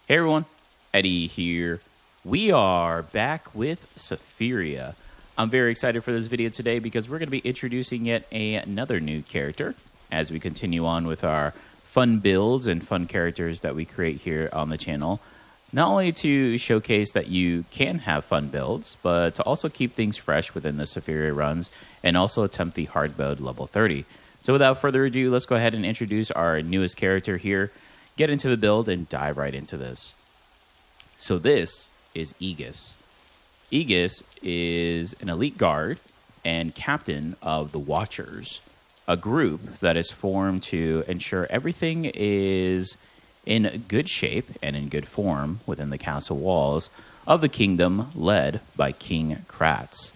Hey everyone, Eddie here. We are back with Sephiria. I'm very excited for this video today because we're going to be introducing yet another new character as we continue on with our fun builds and fun characters that we create here on the channel. Not only to showcase that you can have fun builds, but to also keep things fresh within the Sephiria runs and also attempt the hard mode level 30. So without further ado, let's go ahead and introduce our newest character here, get into the build, and dive right into this. So this is Aegis. Aegis is an elite guard and captain of the Watchers, a group that is formed to ensure everything is in good shape and in good form within the castle walls of the kingdom led by King Kratz.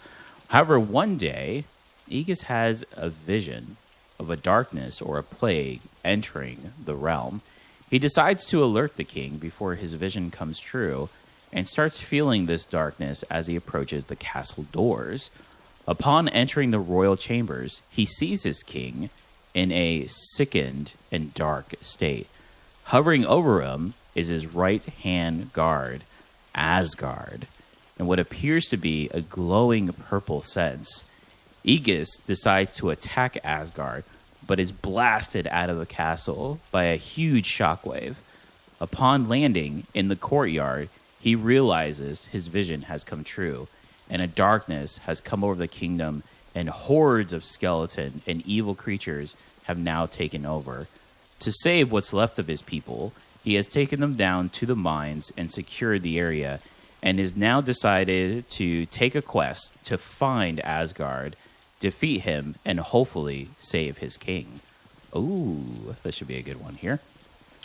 However, one day, Aegis has a vision of a darkness or a plague entering the realm. He decides to alert the king before his vision comes true and starts feeling this darkness as he approaches the castle doors. Upon entering the royal chambers, he sees his king in a sickened and dark state. Hovering over him is his right-hand guard, Asgard, and what appears to be a glowing purple sense. Aegis decides to attack Asgard, but is blasted out of the castle by a huge shockwave. Upon landing in the courtyard, he realizes his vision has come true, and a darkness has come over the kingdom, and hordes of skeleton and evil creatures have now taken over. To save what's left of his people, he has taken them down to the mines and secured the area, and is now decided to take a quest to find Asgard, defeat him, and hopefully save his king. Ooh, this should be a good one here.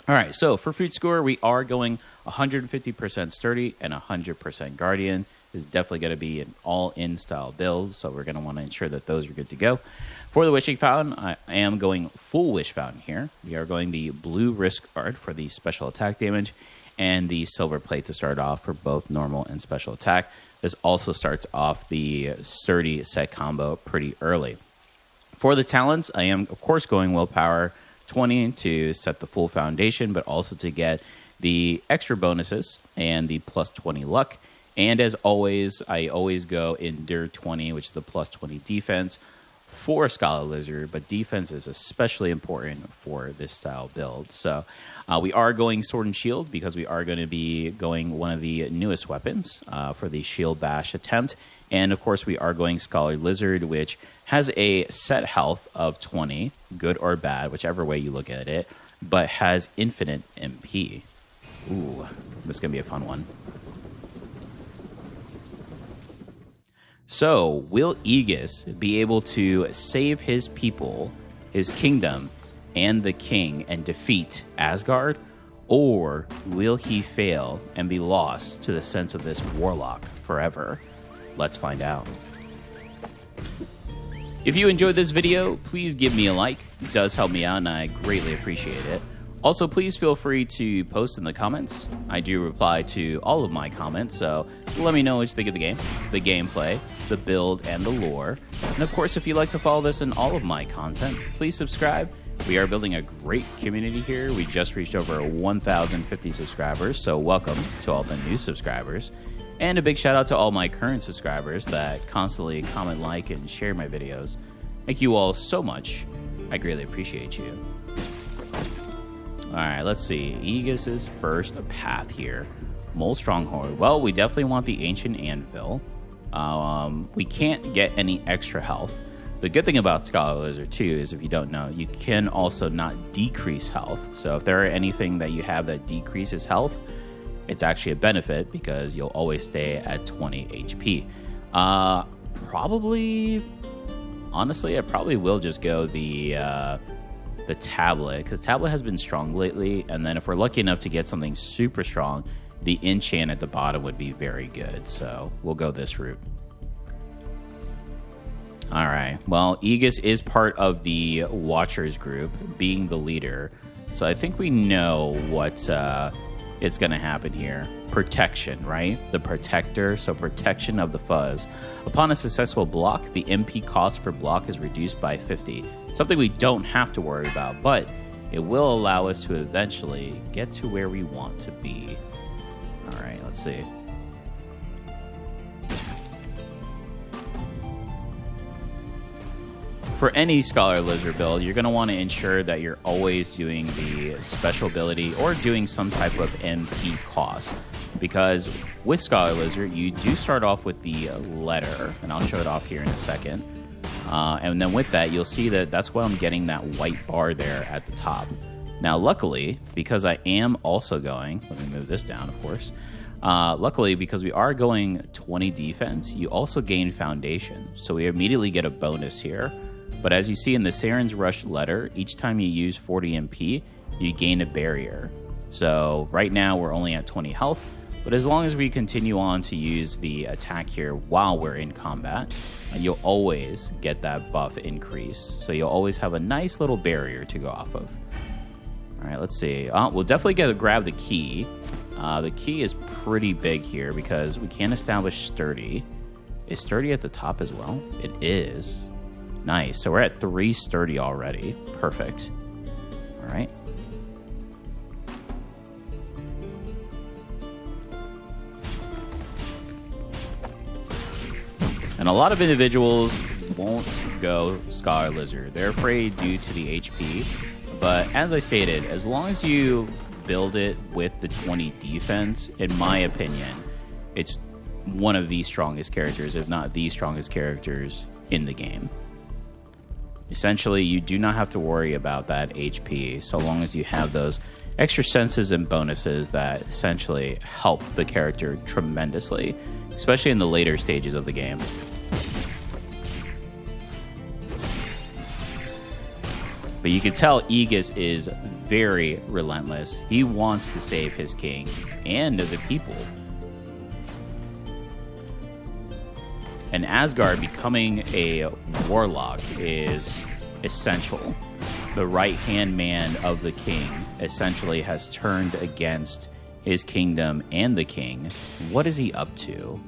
All right, so for fruit score, we are going 150% sturdy and 100% guardian. This is definitely going to be an all-in style build, so we're going to want to ensure that those are good to go. For the wishing fountain, I am going full wish fountain here. We are going the blue wrist guard for the special attack damage and the silver plate to start off for both normal and special attack. This also starts off the sturdy set combo pretty early. For the talents, I am, of course, going willpower 20 to set the full foundation, but also to get the extra bonuses and the plus 20 luck. And as always, I always go endure 20, which is the plus 20 defense for a Scholar Lizard, but defense is especially important for this style build. So we are going Sword and Shield because we are going to be going one of the newest weapons for the Shield Bash attempt. And of course, we are going Scholar Lizard, which has a set health of 20, good or bad, whichever way you look at it, but has infinite MP. Ooh, this is going to be a fun one. So, will Aegis be able to save his people, his kingdom, and the king and defeat Asgard? Or will he fail and be lost to the sense of this warlock forever? Let's find out. If you enjoyed this video, please give me a like. It does help me out and I greatly appreciate it. Also, please feel free to post in the comments. I do reply to all of my comments, so let me know what you think of the game, the gameplay, the build, and the lore. And of course, if you'd like to follow this in all of my content, please subscribe. We are building a great community here. We just reached over 1,050 subscribers, so welcome to all the new subscribers. And a big shout out to all my current subscribers that constantly comment, like, and share my videos. Thank you all so much. I greatly appreciate you. All right, let's see. Aegis's first path here. Mole Stronghold. Well, we definitely want the Ancient Anvil. We can't get any extra health. The good thing about Scholar Lizard, too, is if you don't know, you can also not decrease health. So if there are anything that you have that decreases health, it's actually a benefit because you'll always stay at 20 HP. Honestly, I probably will just go the tablet, because tablet has been strong lately, and then if we're lucky enough to get something super strong, the enchant at the bottom would be very good, so we'll go this route. Alright, well, Aegis is part of the Watchers group, being the leader, so I think we know what is going to happen here. Protection, right? The protector, so protection of the fuzz. Upon a successful block, the MP cost for block is reduced by 50. Something we don't have to worry about, but it will allow us to eventually get to where we want to be. All right, let's see. For any Scholar Lizard build, you're going to want to ensure that you're always doing the special ability or doing some type of MP cost. Because with Scholar Lizard, you do start off with the letter, and I'll show it off here in a second. And then with that, you'll see that that's why I'm getting that white bar there at the top. Now, luckily, because I am also going... Let me move this down, of course. Luckily, because we are going 20 defense, you also gain Foundation. So we immediately get a bonus here. But as you see in the Saren's Rush letter, each time you use 40 MP, you gain a barrier. So right now we're only at 20 health, but as long as we continue on to use the attack here while we're in combat, you'll always get that buff increase. So you'll always have a nice little barrier to go off of. All right, let's see. We'll definitely grab the key. The key is pretty big here because we can establish Sturdy. Is Sturdy at the top as well? It is. Nice. So we're at 3 Sturdy already. Perfect. All right. And a lot of individuals won't go Scholar Lizard. They're afraid due to the HP. But as I stated, as long as you build it with the 20 defense, in my opinion, it's one of the strongest characters, if not the strongest characters in the game. Essentially, you do not have to worry about that HP so long as you have those extra senses and bonuses that essentially help the character tremendously, especially in the later stages of the game. But you can tell Aegis is very relentless. He wants to save his king and the people. And Asgard becoming a warlock is essential. The right-hand man of the king essentially has turned against his kingdom and the king. What is he up to?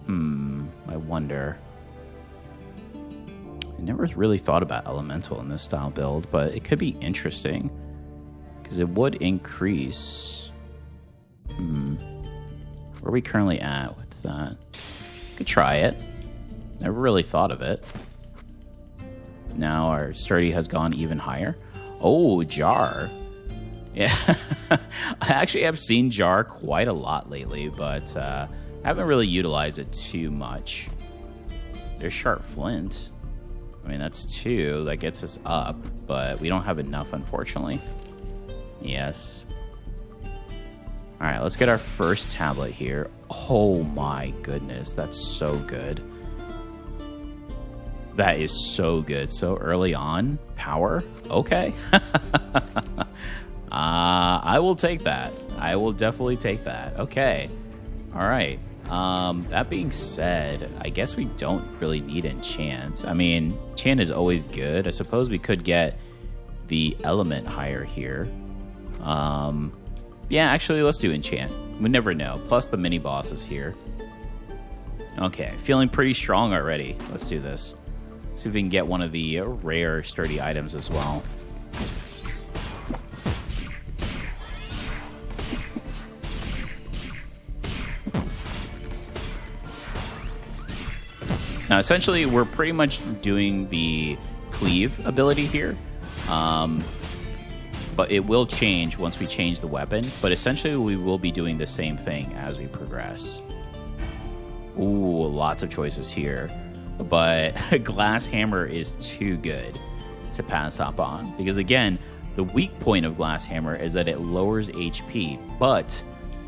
I wonder. I never really thought about elemental in this style build, but it could be interesting because it would increase. Where are we currently at with that? Could try it. Never really thought of it. Now our Sturdy has gone even higher. Oh, Jar. Yeah. I actually have seen Jar quite a lot lately, but I haven't really utilized it too much. There's Sharp Flint. I mean, that's 2. That gets us up, but we don't have enough, unfortunately. Yes. All right, let's get our first tablet here. Oh my goodness, that's so good. That is so good. So early on, power? Okay. I will take that. I will definitely take that. Okay. All right. That being said, I guess we don't really need enchant. I mean, enchant is always good. I suppose we could get the element higher here. Yeah, actually, let's do enchant. We never know. Plus the mini boss is here. Okay, feeling pretty strong already. Let's do this. See if we can get one of the rare sturdy items as well. Now, essentially, we're pretty much doing the cleave ability here. But it will change once we change the weapon. But essentially, we will be doing the same thing as we progress. Ooh, lots of choices here. But Glass Hammer is too good to pass up on. Because again, the weak point of Glass Hammer is that it lowers HP. But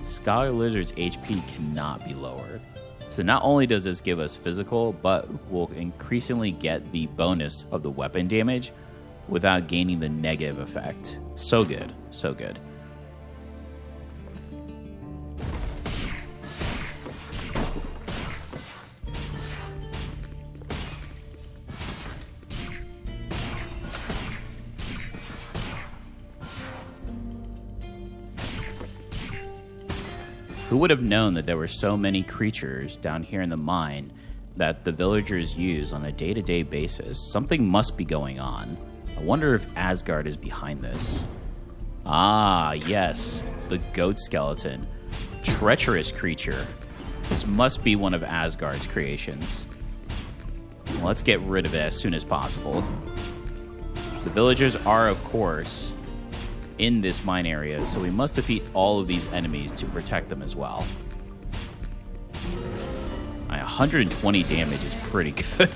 Scholar Lizard's HP cannot be lowered. So not only does this give us physical, but we'll increasingly get the bonus of the weapon damage without gaining the negative effect. So good. So good. Who would have known that there were so many creatures down here in the mine that the villagers use on a day-to-day basis? Something must be going on. I wonder if Asgard is behind this. Ah, yes. The goat skeleton. Treacherous creature. This must be one of Asgard's creations. Let's get rid of it as soon as possible. The villagers are, of course, in this mine area, so we must defeat all of these enemies to protect them as well. 120 damage is pretty good.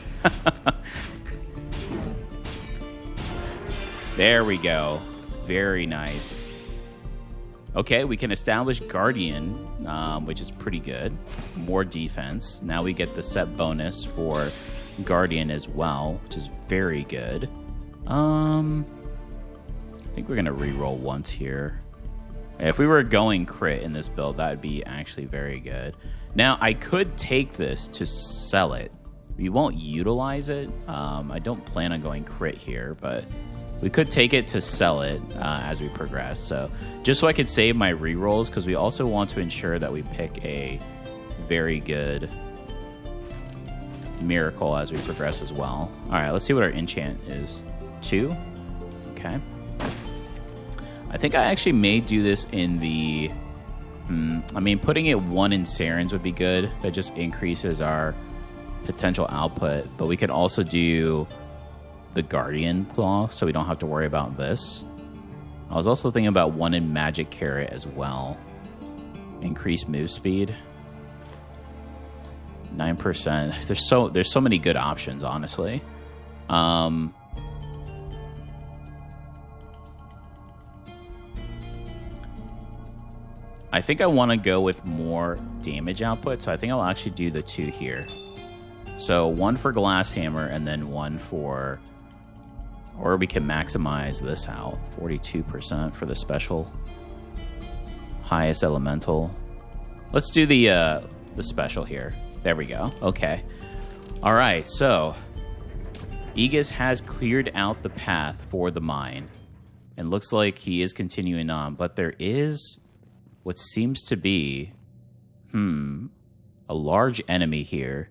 There we go. Very nice. Okay, we can establish Guardian, which is pretty good. More defense. Now we get the set bonus for Guardian as well, which is very good. I think we're going to reroll once here. If we were going crit in this build, that would be actually very good. Now, I could take this to sell it. We won't utilize it. I don't plan on going crit here, but we could take it to sell it as we progress. So just so I could save my rerolls, because we also want to ensure that we pick a very good miracle as we progress as well. All right, let's see what our enchant is. 2. Okay. I think I actually may do this in the... I mean, putting it 1 in Saren's would be good. That just increases our potential output. But we could also do the Guardian Claw, so we don't have to worry about this. I was also thinking about 1 in Magic Carrot as well. Increase move speed. 9%. There's so many good options, honestly. I think I want to go with more damage output, so I think I'll actually do the 2 here. So 1 for Glass Hammer, and then 1 for... Or we can maximize this out. 42% for the special. Highest elemental. Let's do the special here. There we go. Okay. All right, so... Aegis has cleared out the path for the mine. And looks like he is continuing on, but there is... what seems to be, a large enemy here.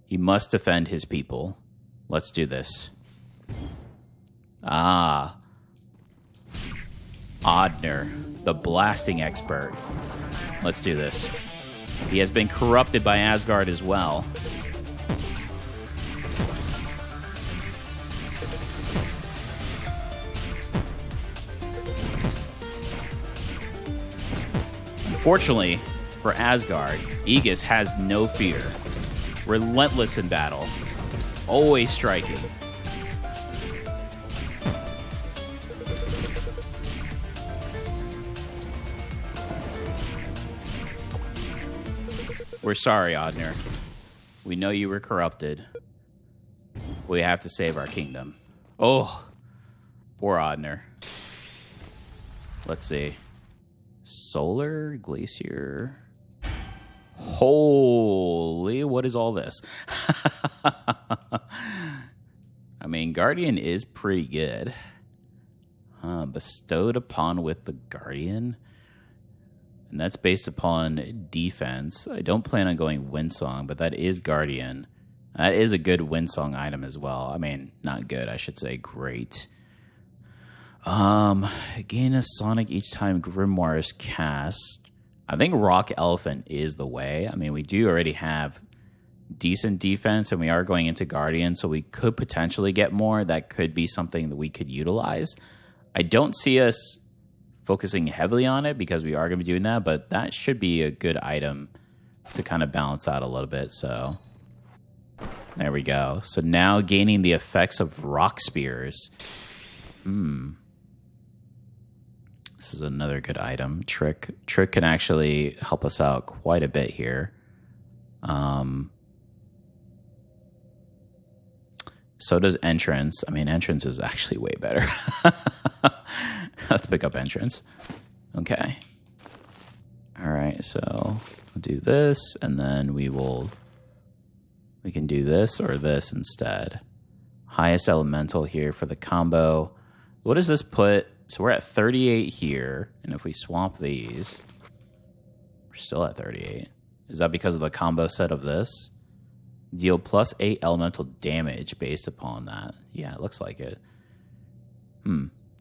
He must defend his people. Let's do this. Ah. Odner, the blasting expert. Let's do this. He has been corrupted by Asgard as well. Unfortunately, for Asgard, Aegis has no fear. Relentless in battle. Always striking. We're sorry, Odner. We know you were corrupted. We have to save our kingdom. Oh, poor Odner. Let's see. Solar Glacier. Holy, what is all this? I mean, Guardian is pretty good. Bestowed upon with the Guardian. And that's based upon defense. I don't plan on going Windsong, but that is Guardian. That is a good Windsong item as well. I mean, not good, I should say great. Gain a Sonic each time Grimoire is cast. I think Rock Elephant is the way. I mean, we do already have decent defense, and we are going into Guardian, so we could potentially get more. That could be something that we could utilize. I don't see us focusing heavily on it because we are going to be doing that, but that should be a good item to kind of balance out a little bit. So there we go. So now gaining the effects of Rock Spears. This is another good item. Trick can actually help us out quite a bit here. So does Entrance. I mean, Entrance is actually way better. Let's pick up Entrance. Okay. All right, so we'll do this, and then we can do this or this instead. Highest elemental here for the combo. What does this put? So we're at 38 here, and if we swap these, we're still at 38. Is that because of the combo set of this? Deal +8 elemental damage based upon that. Yeah, it looks like it.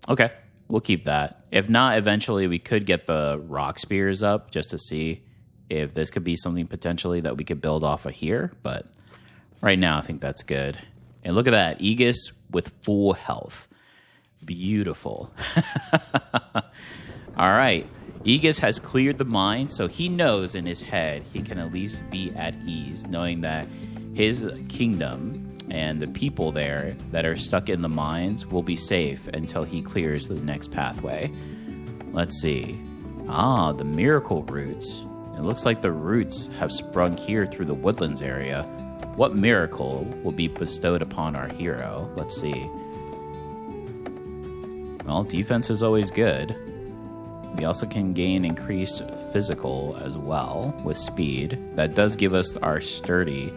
Okay, we'll keep that. If not, eventually we could get the rock spears up just to see if this could be something potentially that we could build off of here. But right now, I think that's good. And look at that, Aegis with full health. Beautiful. All right. Aegis has cleared the mine, so he knows in his head he can at least be at ease, knowing that his kingdom and the people there that are stuck in the mines will be safe until he clears the next pathway. Let's see. Ah, the miracle roots. It looks like the roots have sprung here through the Woodlands area. What miracle will be bestowed upon our hero? Let's see. Well, defense is always good. We also can gain increased physical as well with speed. That does give us our sturdy.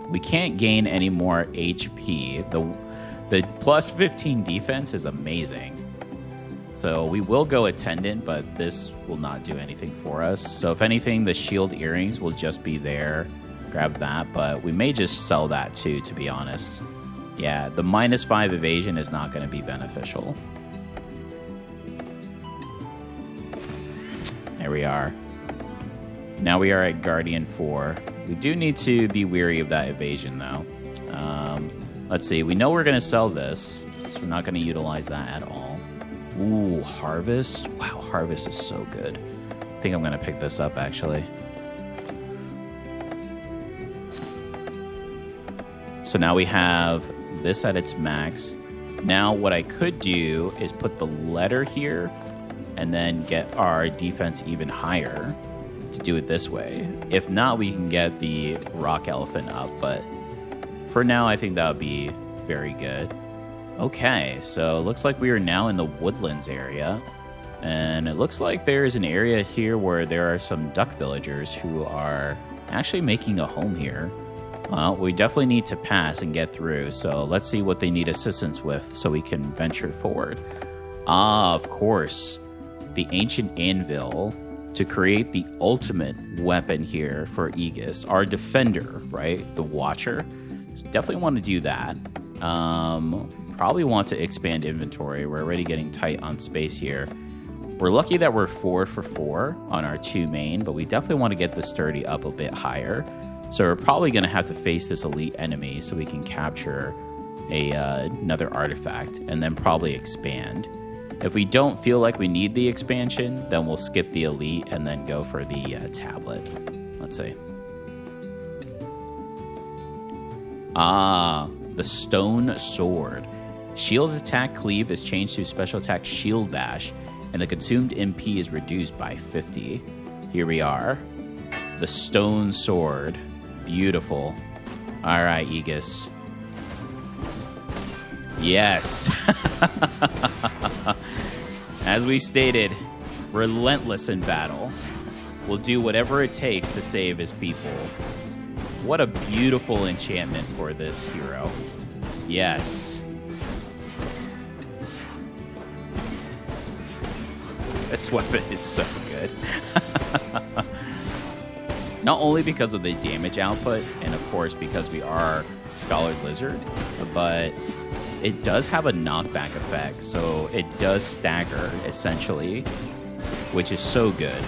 We can't gain any more HP. The plus 15 defense is amazing. So we will go attendant, but this will not do anything for us. So if anything, the shield earrings will just be there. Grab that, but we may just sell that too, to be honest. Yeah, the -5 evasion is not going to be beneficial. There we are. Now we are at Guardian 4. We do need to be weary of that evasion, though. Let's see. We know we're going to sell this, so we're not going to utilize that at all. Ooh, Harvest. Wow, Harvest is so good. I think I'm going to pick this up, actually. So now we have this at its max. Now what I could do is put the letter here and then get our defense even higher to do it this way. If not, we can get the rock elephant up, but for now I think that would be very good. Okay, so it looks like we are now in the Woodlands area, and it looks like there's an area here where there are some duck villagers who are actually making a home here. Well, we definitely need to pass and get through, so let's see what they need assistance with so we can venture forward. Ah, of course, the ancient anvil to create the ultimate weapon here for Aegis, our defender, right? The Watcher. So definitely want to do that. Probably want to expand inventory. We're already getting tight on space here. We're lucky that we're 4 for 4 on our 2 main, but we definitely want to get the sturdy up a bit higher. So we're probably going to have to face this elite enemy so we can capture another artifact and then probably expand. If we don't feel like we need the expansion, then we'll skip the elite and then go for the tablet. Let's see. Ah, the stone sword. Shield attack cleave is changed to special attack shield bash, and the consumed MP is reduced by 50. Here we are. The stone sword. Beautiful. All right, Aegis. Yes. As we stated, relentless in battle. Will do whatever it takes to save his people. What a beautiful enchantment for this hero. Yes. This weapon is so good. Not only because of the damage output, and of course because we are Scholar Lizard, but it does have a knockback effect, so it does stagger, essentially, which is so good.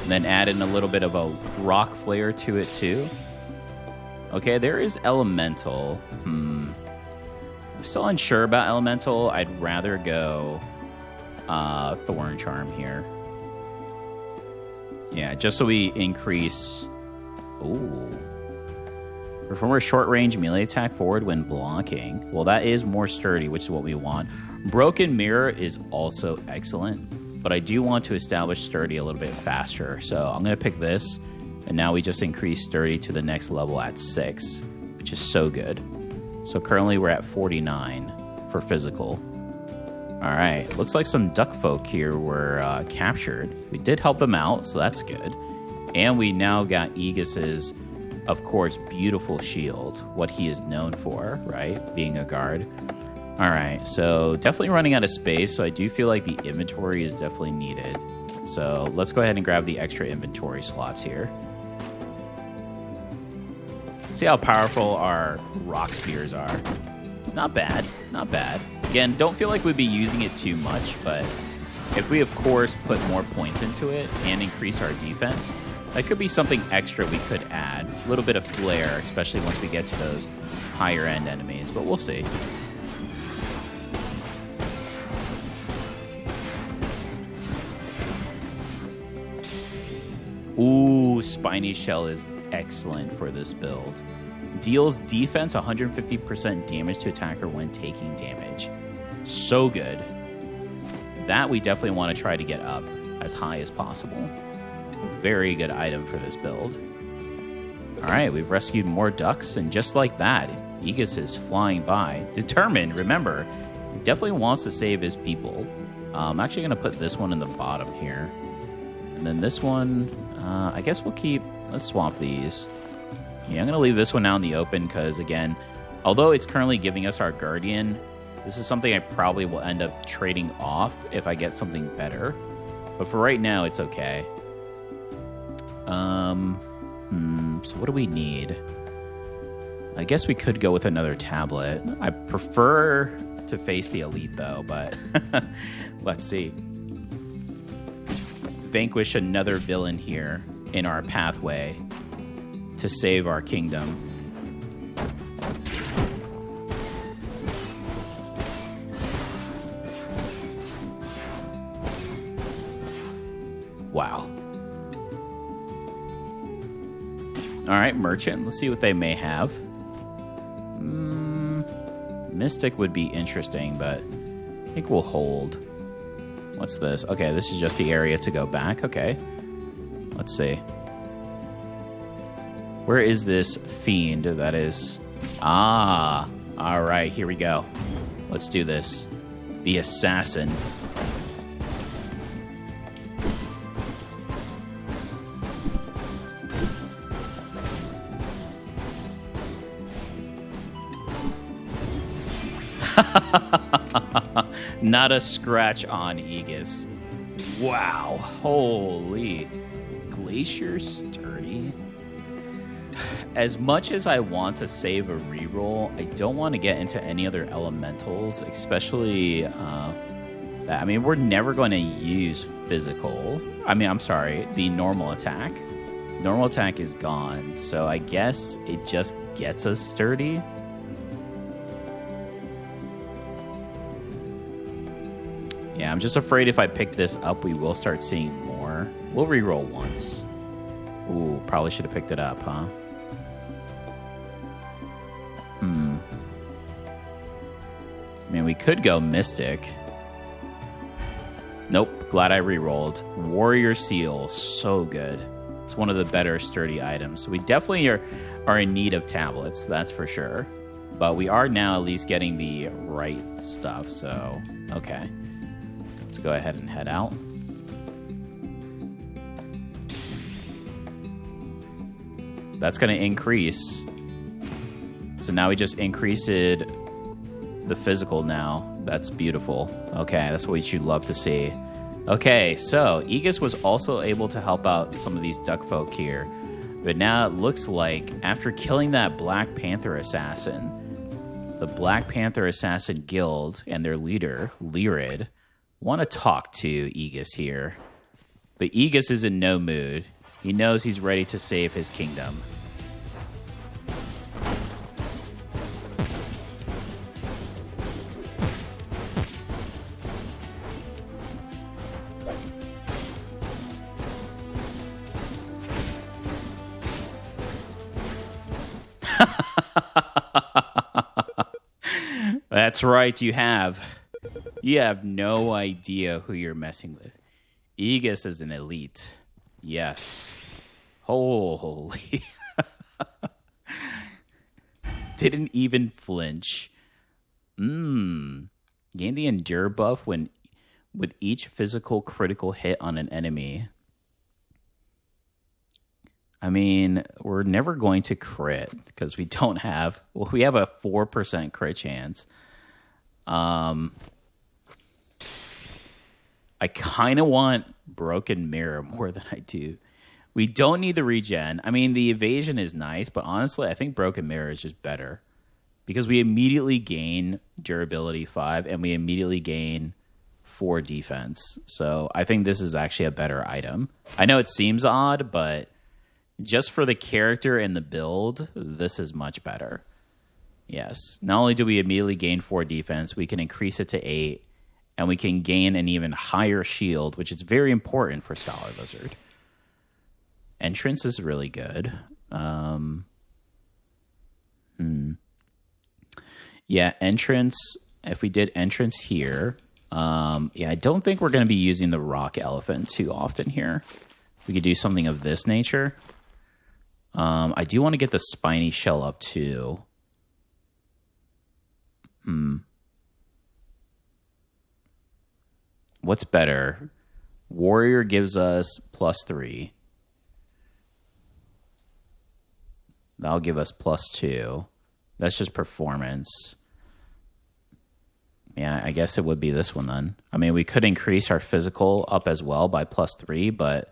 And then add in a little bit of a rock flair to it, too. Okay, there is Elemental. I'm still unsure about Elemental. I'd rather go Thorn Charm here. Yeah, just so we increase... Ooh. Perform a short-range melee attack forward when blocking. Well, that is more sturdy, which is what we want. Broken Mirror is also excellent, but I do want to establish sturdy a little bit faster. So I'm going to pick this, and now we just increase sturdy to the next level at 6, which is so good. So currently we're at 49 for physical. All right, looks like some duck folk here were captured. We did help them out, so that's good. And we now got Aegis's, of course, beautiful shield, what he is known for, right? Being a guard. All right, so definitely running out of space, so I do feel like the inventory is definitely needed. So let's go ahead and grab the extra inventory slots here. See how powerful our rock spears are. Not bad, not bad. Again, don't feel like we'd be using it too much, but if we, of course, put more points into it and increase our defense, that could be something extra we could add. A little bit of flair, especially once we get to those higher-end enemies, but we'll see. Ooh, Spiny Shell is excellent for this build. Deals defense 150% damage to attacker when taking damage. So good. That we definitely want to try to get up as high as possible. Very good item for this build. Alright, we've rescued more ducks, and just like that, Aegis is flying by. Determined, remember, he definitely wants to save his people. I'm actually going to put this one in the bottom here. And then this one, I guess we'll keep... Let's swap these. Yeah, I'm going to leave this one out in the open because, again, although it's currently giving us our Guardian, this is something I probably will end up trading off if I get something better. But for right now, it's okay. So what do we need? I guess we could go with another tablet. I prefer to face the elite, though, but let's see. Vanquish another villain here in our pathway to save our kingdom. Wow. All right, merchant. Let's see what they may have. Mystic would be interesting, but I think we'll hold. What's this? Okay, this is just the area to go back. Okay. Let's see. Where is this fiend that is... Ah, all right, here we go. Let's do this. The assassin. Not a scratch on Aegis. Wow. Holy. Glacier Sturdy. As much as I want to save a reroll, I don't want to get into any other elementals, especially... I mean, we're never going to use physical. I mean, I'm sorry, the normal attack. Normal attack is gone, so I guess it just gets us sturdy. Yeah, I'm just afraid if I pick this up, we will start seeing more. We'll reroll once. Ooh, probably should have picked it up, huh? I mean, we could go Mystic. Nope, glad I rerolled. Warrior Seal, so good. It's one of the better sturdy items. We definitely are in need of tablets, that's for sure. But we are now at least getting the right stuff, so okay. Let's go ahead and head out. That's going to increase. So now we just increased the physical now. That's beautiful. Okay, that's what you'd love to see. Okay, so Aegis was also able to help out some of these duck folk here. But now it looks like after killing that Black Panther assassin, the Black Panther Assassin Guild and their leader, Lyrid, want to talk to Aegis here. But Aegis is in no mood. He knows he's ready to save his kingdom. That's right, you have. You have no idea who you're messing with. Aegis is an elite. Yes. Holy. Didn't even flinch. Gain the Endure buff when with each physical critical hit on an enemy. I mean, we're never going to crit because we don't have... Well, we have a 4% crit chance. I kind of want Broken Mirror more than I do We don't need the regen. I mean, the evasion is nice, but honestly, I think Broken Mirror is just better. Because we immediately gain durability 5, and we immediately gain 4 defense. So I think this is actually a better item. I know it seems odd, but just for the character and the build, this is much better. Yes. Not only do we immediately gain 4 defense, we can increase it to 8, and we can gain an even higher shield, which is very important for Scholar Lizard. Entrance is really good. Yeah, entrance, if we did entrance here, yeah, I don't think we're going to be using the rock elephant too often here. We could do something of this nature. I do want to get the spiny shell up too. What's better? Warrior gives us +3. That'll give us +2. That's just performance. Yeah, I guess it would be this one then. I mean, we could increase our physical up as well by +3, but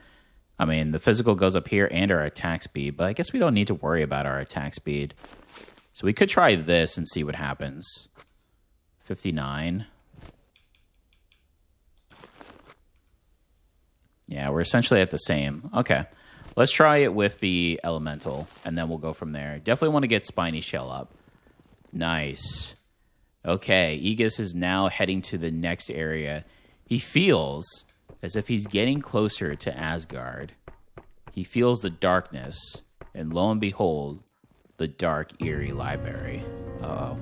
I mean, the physical goes up here and our attack speed, but I guess we don't need to worry about our attack speed. So we could try this and see what happens. 59. Yeah, we're essentially at the same. Okay. Let's try it with the elemental, and then we'll go from there. Definitely want to get Spiny Shell up. Nice. Okay, Aegis is now heading to the next area. He feels as if he's getting closer to Asgard. He feels the darkness, and lo and behold, the dark, eerie library. Uh-oh.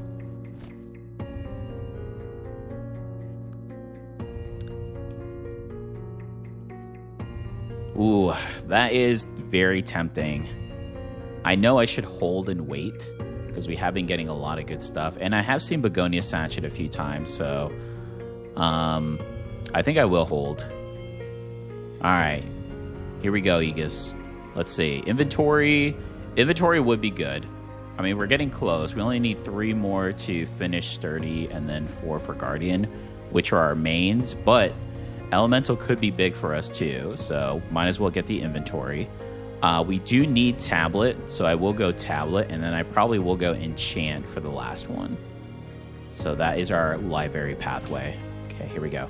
Ooh, that is very tempting. I know I should hold and wait because we have been getting a lot of good stuff. And I have seen Begonia Sachet a few times, so I think I will hold. All right, here we go, Aegis. Let's see. Inventory would be good. I mean, we're getting close. We only need 3 more to finish Sturdy and then 4 for Guardian, which are our mains, but Elemental could be big for us too, so might as well get the inventory. We do need Tablet, so I will go Tablet, and then I probably will go Enchant for the last one. So that is our library pathway. Okay, here we go.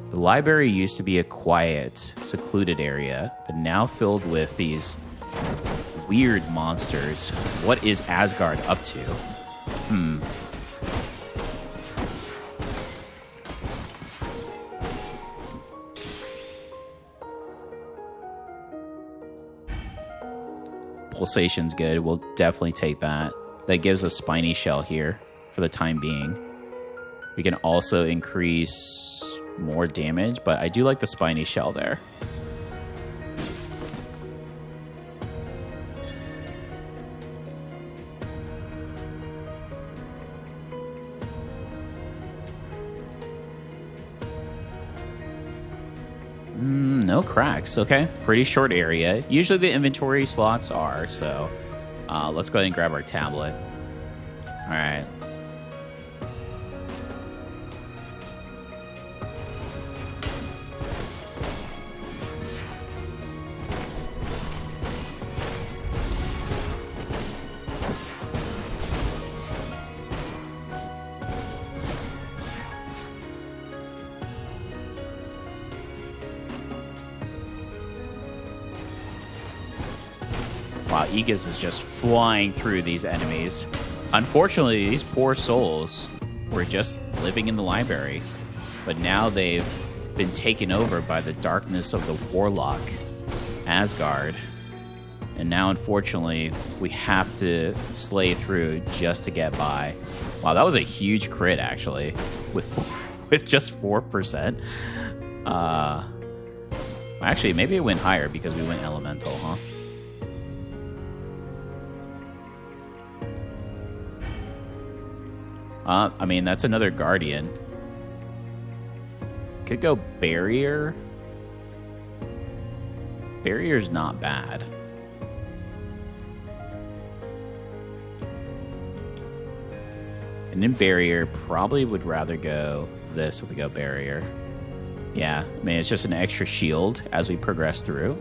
The library used to be a quiet, secluded area, but now filled with these weird monsters. What is Asgard up to? Pulsation's good. We'll definitely take that. That gives us Spiny Shell here for the time being. We can also increase more damage, but I do like the Spiny Shell there. No cracks. Okay, pretty short area. Usually the inventory slots are, so let's go ahead and grab our tablet. All right. Wow, Aegis is just flying through these enemies. Unfortunately, these poor souls were just living in the library, but now they've been taken over by the darkness of the warlock, Asgard. And now, unfortunately, we have to slay through just to get by. Wow, that was a huge crit, actually, with just 4%. Actually, maybe it went higher because we went elemental, huh? I mean, that's another Guardian. Could go Barrier. Barrier's not bad. And in Barrier, probably would rather go this if we go Barrier. Yeah, I mean, it's just an extra shield as we progress through.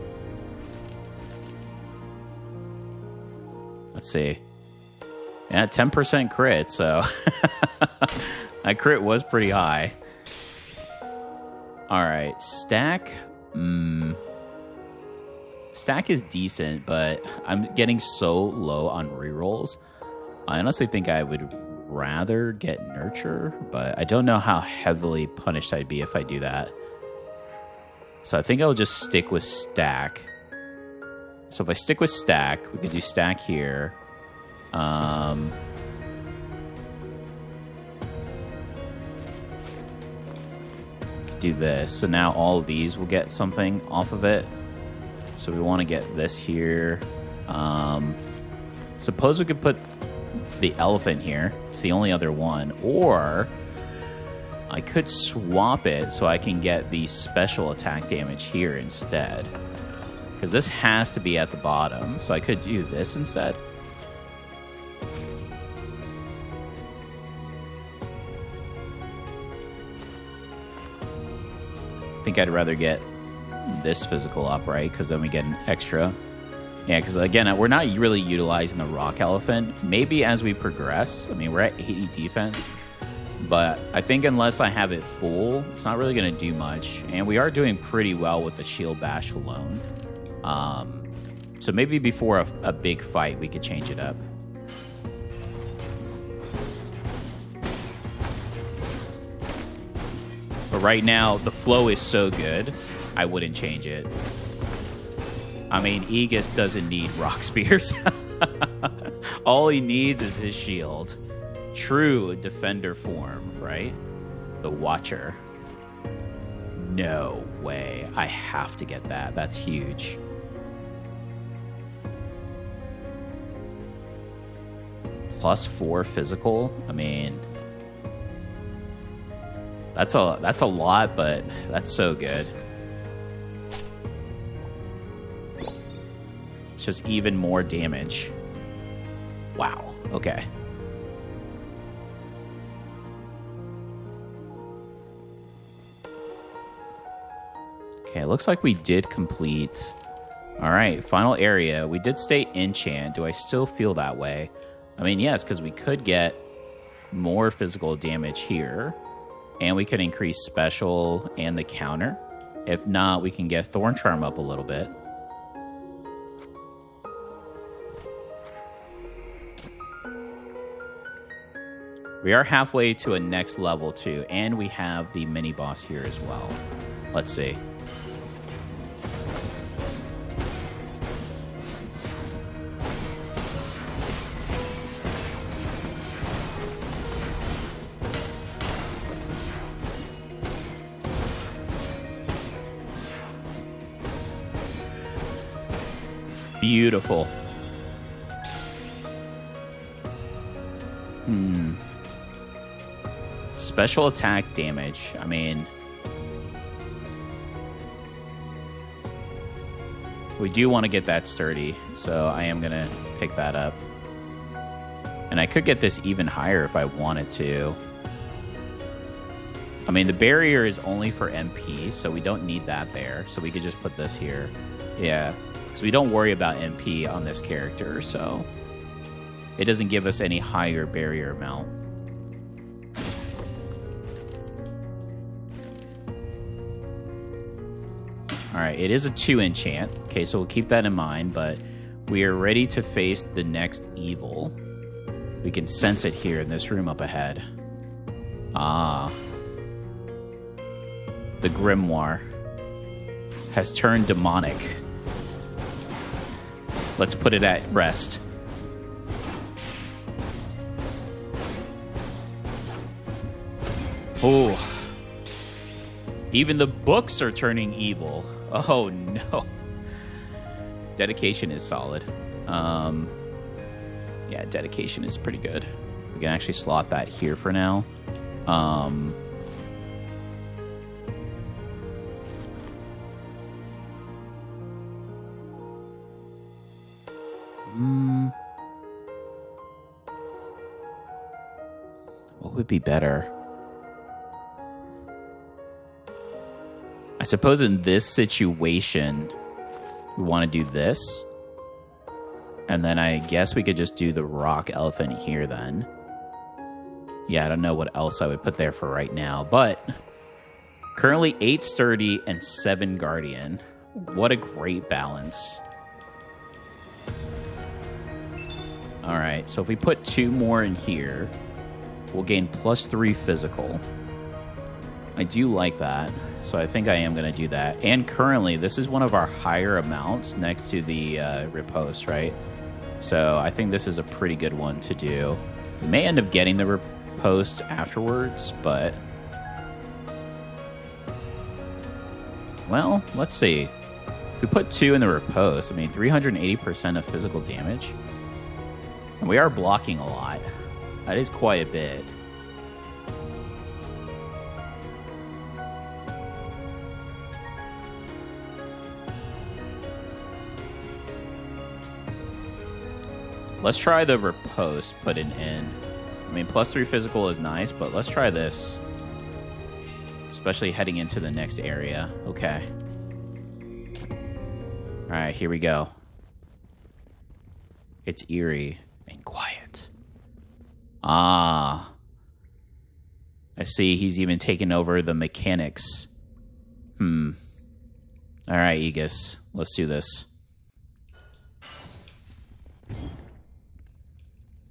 Let's see. Yeah, 10% crit, so that crit was pretty high. All right, stack. Stack is decent, but I'm getting so low on rerolls. I honestly think I would rather get nurture, but I don't know how heavily punished I'd be if I do that. So I think I'll just stick with stack. So if I stick with stack, we could do stack here. Could do this. So now all of these will get something off of it. So we want to get this here. Suppose we could put the elephant here. It's the only other one. Or I could swap it so I can get the special attack damage here instead. Because this has to be at the bottom. So I could do this instead. I think I'd rather get this physical up, right? Because then we get an extra. Yeah, because again, we're not really utilizing the rock elephant. Maybe as we progress. I mean, we're at 80 defense. But I think unless I have it full, it's not really going to do much. And we are doing pretty well with the shield bash alone. So maybe before a big fight, we could change it up. But right now, the flow is so good, I wouldn't change it. I mean, Aegis doesn't need rock spears. All he needs is his shield. True defender form, right? The Watcher. No way. I have to get that. That's huge. +4 physical. I mean, that's a lot, but that's so good. It's just even more damage. Wow. Okay. Okay, it looks like we did complete. All right, final area. We did stay enchant. Do I still feel that way? I mean, yes, because we could get more physical damage here. And we could increase special and the counter. If not, we can get Thorn Charm up a little bit. We are halfway to a next level too, and we have the mini boss here as well. Let's see. Beautiful. Special attack damage. I mean, we do want to get that sturdy, so I am going to pick that up. And I could get this even higher if I wanted to. I mean, the barrier is only for MP, so we don't need that there. So we could just put this here. Yeah. So we don't worry about MP on this character, so it doesn't give us any higher barrier amount. All right, it is a 2 enchant. Okay, so we'll keep that in mind, but we are ready to face the next evil. We can sense it here in this room up ahead. Ah. The Grimoire has turned demonic. Let's put it at rest. Oh. Even the books are turning evil. Oh, no. Dedication is solid. Yeah, dedication is pretty good. We can actually slot that here for now. What would be better? I suppose in this situation, we want to do this. And then I guess we could just do the rock elephant here then. Yeah, I don't know what else I would put there for right now. But currently 8 sturdy and 7 guardian. What a great balance. Alright, so if we put 2 more in here, we'll gain +3 physical. I do like that, so I think I am going to do that. And currently, this is one of our higher amounts next to the riposte, right? So I think this is a pretty good one to do. We may end up getting the riposte afterwards, but... well, let's see. If we put 2 in the riposte, I mean, 380% of physical damage. And we are blocking a lot. That is quite a bit. Let's try the riposte put in. I mean, +3 physical is nice, but let's try this. Especially heading into the next area. Okay. Alright, here we go. It's eerie and quiet. Ah. I see he's even taken over the mechanics. Alright, Aegis. Let's do this.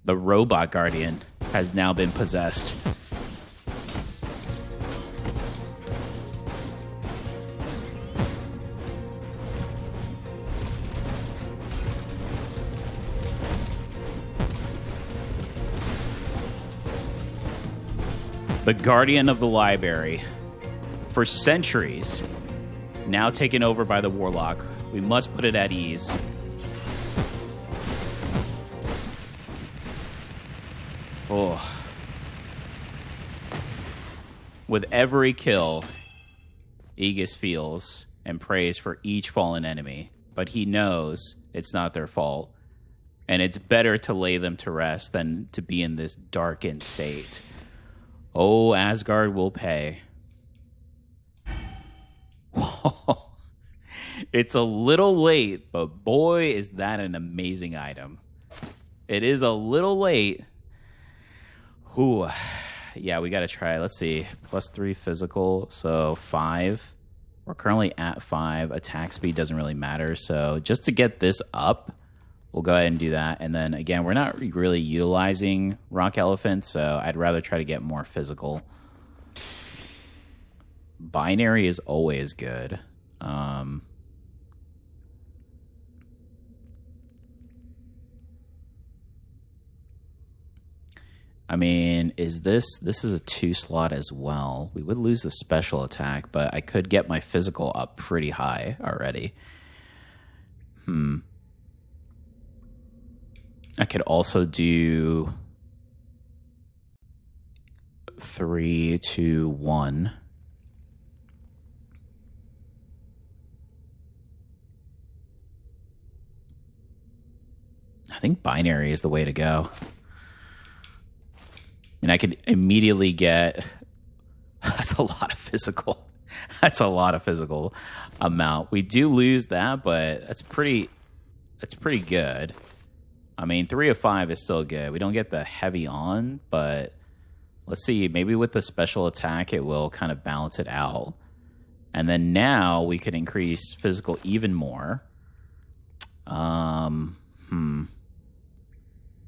The robot guardian has now been possessed. The guardian of the library. For centuries, now taken over by the warlock. We must put it at ease. Oh. With every kill, Aegis feels and prays for each fallen enemy, but he knows it's not their fault, and it's better to lay them to rest than to be in this darkened state. Oh, Asgard will pay. It's a little late, but boy, is that an amazing item. It is a little late. Ooh, yeah, we got to try. Let's see. +3 physical, so 5. We're currently at 5. Attack speed doesn't really matter, so just to get this up, we'll go ahead and do that. And then, again, we're not really utilizing Rock Elephant, so I'd rather try to get more physical. Binary is always good. I mean, this is a 2 slot as well. We would lose the special attack, but I could get my physical up pretty high already. I could also do 3, 2, 1. I think binary is the way to go. And I could immediately get... That's a lot of physical. That's a lot of physical amount. We do lose that, but that's pretty good. I mean, 3 of 5 is still good. We don't get the heavy on, but let's see. Maybe with the special attack, it will kind of balance it out. And then now we could increase physical even more.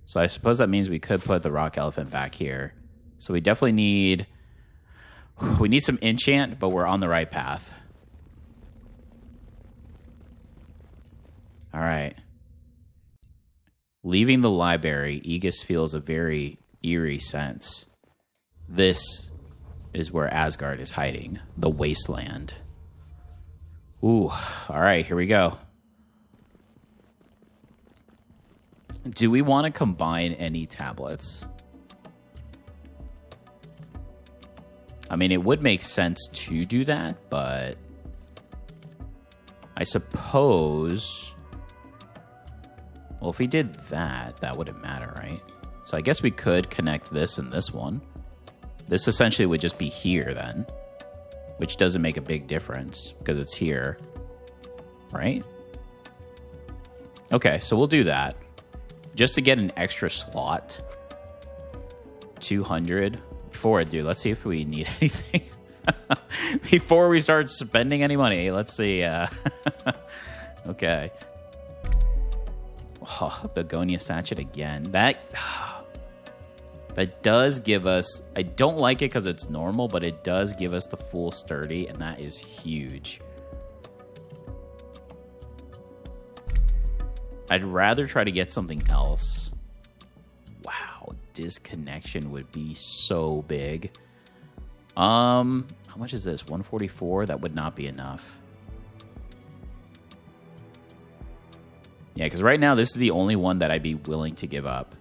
So I suppose that means we could put the rock elephant back here. So we definitely need some enchant, but we're on the right path. All right. Leaving the library, Aegis feels a very eerie sense. This is where Asgard is hiding, the wasteland. Ooh, all right, here we go. Do we want to combine any tablets? I mean, it would make sense to do that, but I suppose... Well, if we did that, that wouldn't matter, right? So I guess we could connect this and this one. This essentially would just be here then. which doesn't make a big difference because it's here, right? Okay, so we'll do that just to get an extra slot. 200. Before I do, let's see if we need anything before we start spending any money. Let's see. Okay. Oh, Begonia Sachet again. That does give us... I don't like it because it's normal, but it does give us the full sturdy, and that is huge. I'd rather try to get something else. Wow, disconnection would be so big. How much is this? 144? That would not be enough. Yeah, because right now this is the only one that I'd be willing to give up.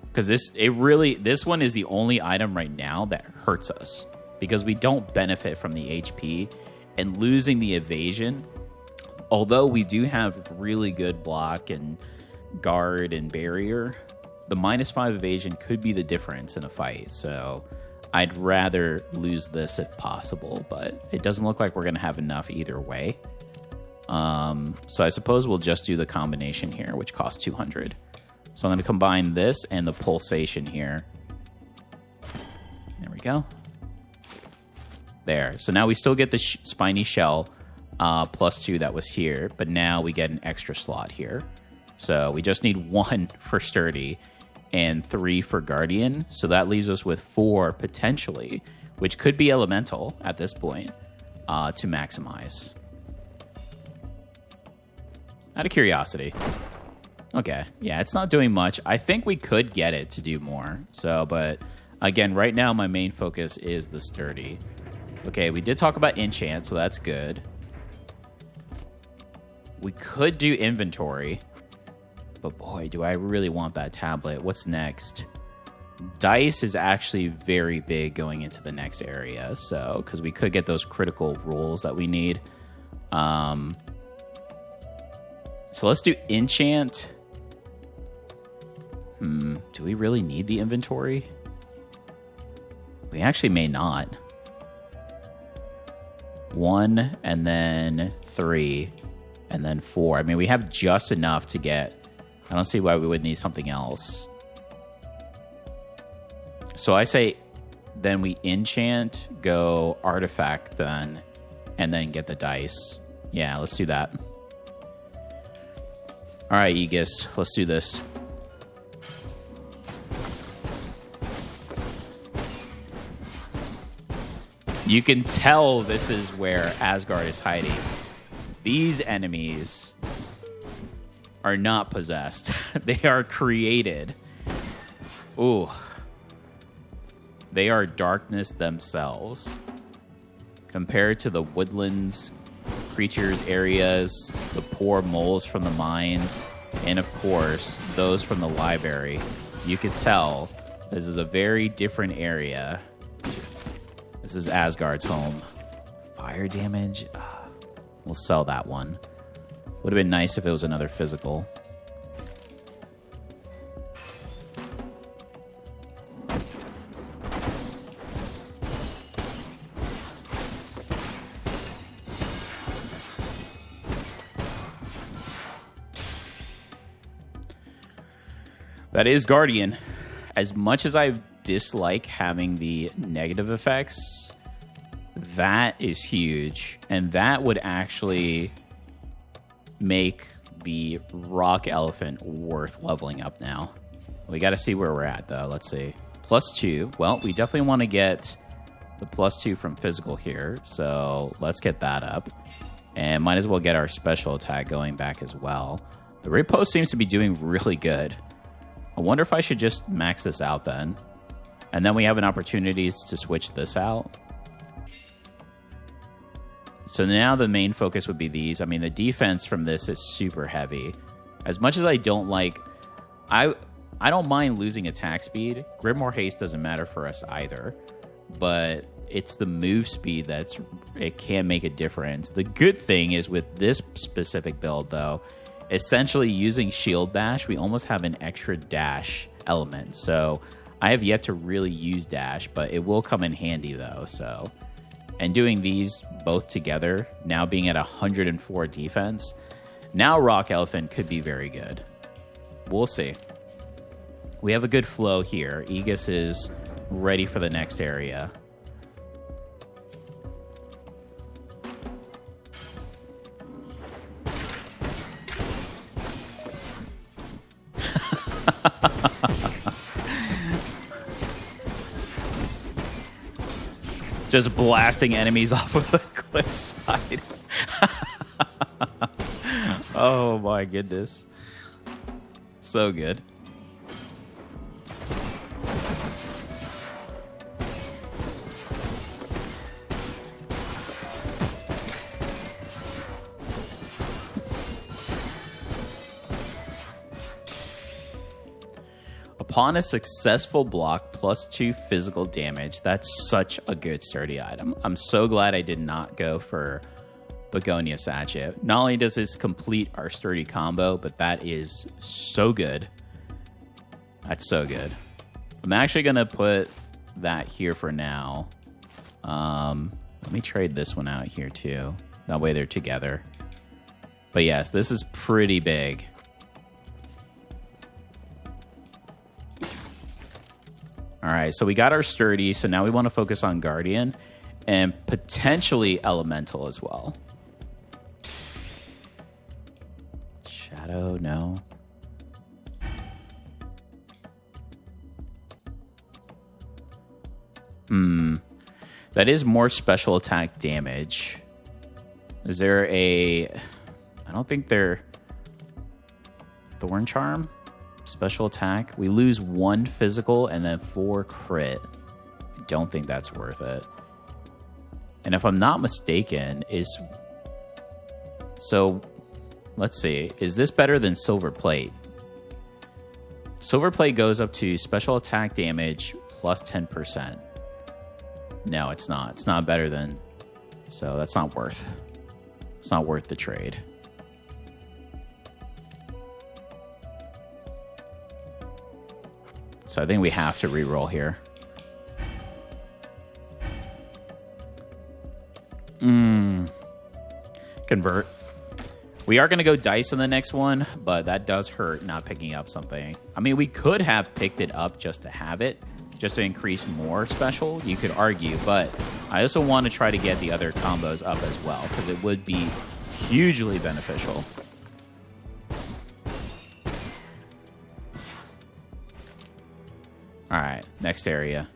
Because this one is the only item right now that hurts us. Because we don't benefit from the HP and losing the evasion. Although we do have really good block and guard and barrier, the -5 evasion could be the difference in a fight. So I'd rather lose this if possible, but it doesn't look like we're going to have enough either way. So I suppose we'll just do the combination here, which costs 200. So I'm going to combine this and the pulsation here. There we go. There. So now we still get the spiny shell +2 that was here, but now we get an extra slot here. So we just need 1 for sturdy and 3 for guardian. So that leaves us with 4 potentially, which could be elemental at this point to maximize. Out of curiosity. Okay, yeah, it's not doing much. I think we could get it to do more. So, but again, right now my main focus is the sturdy. Okay, we did talk about enchant, so that's good. We could do inventory, but boy, do I really want that tablet. What's next? Dice is actually very big going into the next area, so because we could get those critical rolls that we need. So let's do enchant. Do we really need the inventory? We actually may not. 1 and then 3 and then 4. I mean, we have just enough to get... I don't see why we would need something else. So I say then we enchant, go artifact then, and then get the dice. Yeah, let's do that. All right, Aegis, let's do this. You can tell this is where Asgard is hiding. These enemies are not possessed. They are created. Ooh. They are darkness themselves. Compared to the Woodlands creatures areas, the poor moles from the mines, and of course, those from the library, you could tell this is a very different area. This is Asgard's home. Fire damage? We'll sell that one. Would have been nice if it was another physical. That is Guardian. As much as I dislike having the negative effects, that is huge. And that would actually make the rock elephant worth leveling up now. We got to see where we're at, though. Let's see. +2. Well, we definitely want to get the +2 from physical here. So let's get that up. And might as well get our special attack going back as well. The riposte seems to be doing really good. I wonder if I should just max this out then. And then we have an opportunity to switch this out. So now the main focus would be these. I mean, the defense from this is super heavy. As much as I don't like... I don't mind losing attack speed. Grimoire Haste doesn't matter for us either. But it's the move speed it can make a difference. The good thing is with this specific build, though, essentially using Shield Dash, we almost have an extra dash element. So I have yet to really use dash, but it will come in handy, though. So, and doing these both together, now being at 104 defense, now Rock Elephant could be very good. We'll see. We have a good flow here. Aegis is ready for the next area. Just blasting enemies off of the cliffside. Oh my goodness. So good. Upon a successful block, +2 physical damage. That's such a good sturdy item. I'm so glad I did not go for Begonia Sachet. Not only does this complete our sturdy combo, but that is so good. That's so good. I'm actually going to put that here for now. Let me trade this one out here too. That way they're together. But yes, this is pretty big. All right, so we got our sturdy, so now we want to focus on Guardian and potentially Elemental as well. Shadow, no. That is more special attack damage. Is there a... I don't think they're... Thorn Charm? Special attack. We lose 1 physical and then 4 crit. I don't think that's worth it. And if I'm not mistaken, is... So, let's see. Is this better than Silver Plate? Silver Plate goes up to special attack damage plus 10%. No, it's not. It's not better than... So, that's not worth... It's not worth the trade. So I think we have to reroll here. Convert. We are going to go dice in the next one, but that does hurt not picking up something. I mean, we could have picked it up just to have it, just to increase more special, you could argue, but I also want to try to get the other combos up as well, because it would be hugely beneficial. All right, next area.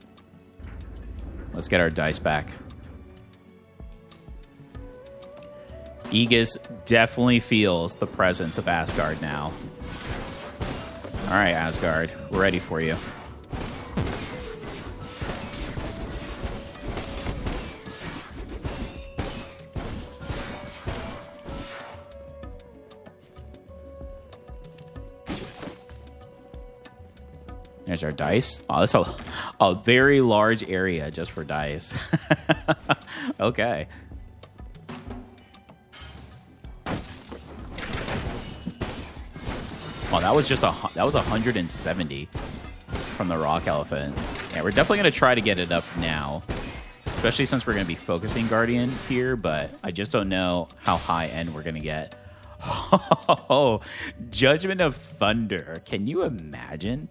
Let's get our dice back. Aegis definitely feels the presence of Asgard now. All right, Asgard, we're ready for you. There's our dice. Oh, that's a very large area just for dice. Okay. Oh, that was just that was 170 from the Rock Elephant. Yeah, we're definitely going to try to get it up now, especially since we're going to be focusing Guardian here, but I just don't know how high end we're going to get. Oh, Judgment of Thunder. Can you imagine?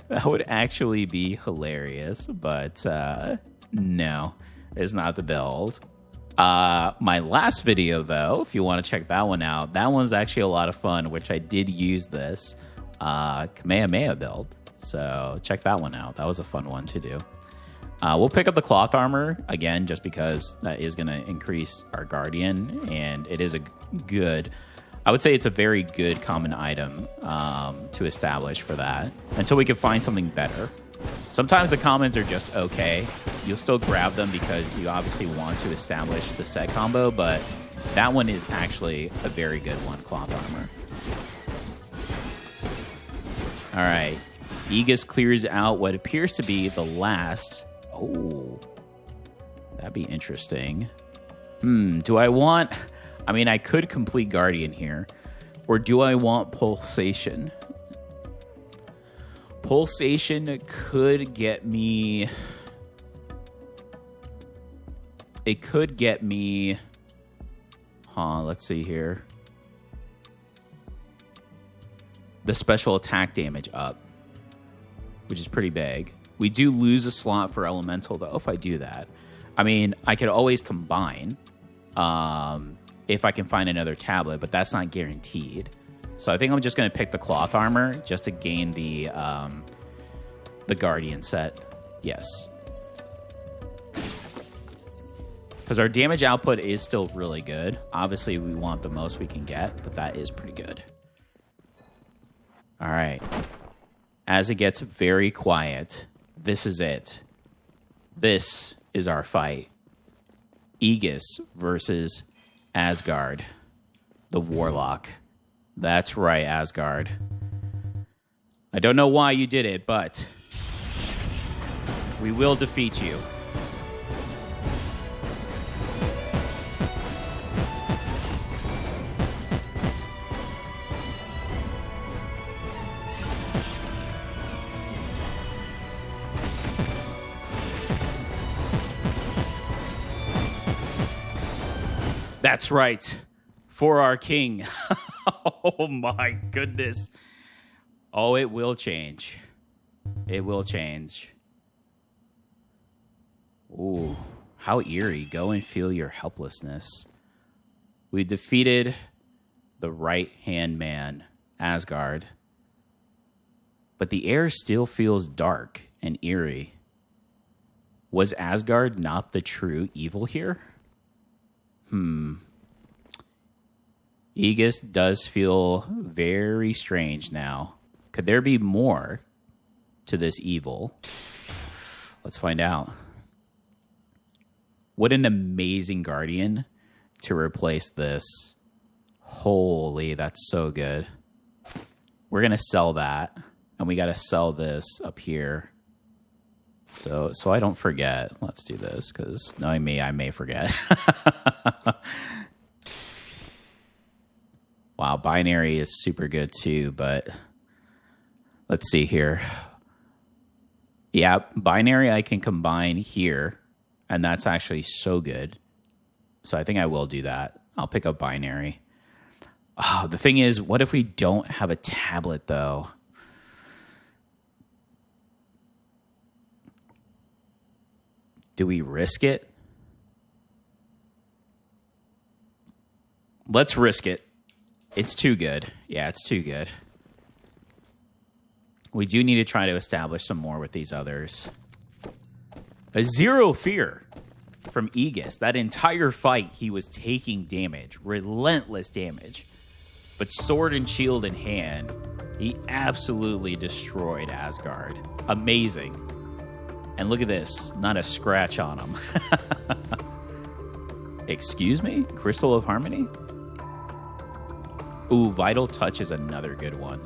That would actually be hilarious, but no, it's not the build. My last video, though, if you want to check that one out, that one's actually a lot of fun, which I did use this Kamehameha build. So check that one out. That was a fun one to do. We'll pick up the cloth armor again, just because that is going to increase our Guardian, and it is a good... I would say it's a very good common item to establish for that until we can find something better. Sometimes the commons are just okay. You'll still grab them because you obviously want to establish the set combo, but that one is actually a very good one, cloth armor. All right. Aegis clears out what appears to be the last... Oh, that'd be interesting. Do I want... I mean, I could complete Guardian here. Or do I want Pulsation? Pulsation could get me... it could get me... let's see here. The special attack damage up, which is pretty big. We do lose a slot for elemental, though, if I do that. I mean, I could always combine if I can find another tablet, but that's not guaranteed. So I think I'm just going to pick the cloth armor just to gain the Guardian set. Yes. Because our damage output is still really good. Obviously, we want the most we can get, but that is pretty good. All right. As it gets very quiet, this is it. This is our fight. Aegis versus Asgard, the Warlock. That's right, Asgard. I don't know why you did it, but we will defeat you. That's right. For our king. Oh my goodness. Oh, it will change. It will change. Ooh, how eerie. Go and feel your helplessness. We defeated the right-hand man, Asgard. But the air still feels dark and eerie. Was Asgard not the true evil here? Aegis does feel very strange now. Could there be more to this evil? Let's find out. What an amazing Guardian to replace this. Holy, that's so good. We're going to sell that. And we got to sell this up here. So I don't forget. Let's do this, because knowing me, I may forget. Wow, binary is super good too, but let's see here. Yeah, binary I can combine here, and that's actually so good. So I think I will do that. I'll pick up binary. Oh, the thing is, what if we don't have a tablet, though? Do we risk it? Let's risk it. It's too good. Yeah, it's too good. We do need to try to establish some more with these others. A zero fear from Aegis. That entire fight, he was taking damage. Relentless damage. But sword and shield in hand, he absolutely destroyed Asgard. Amazing. And look at this. Not a scratch on him. Excuse me? Crystal of Harmony? Ooh, Vital Touch is another good one.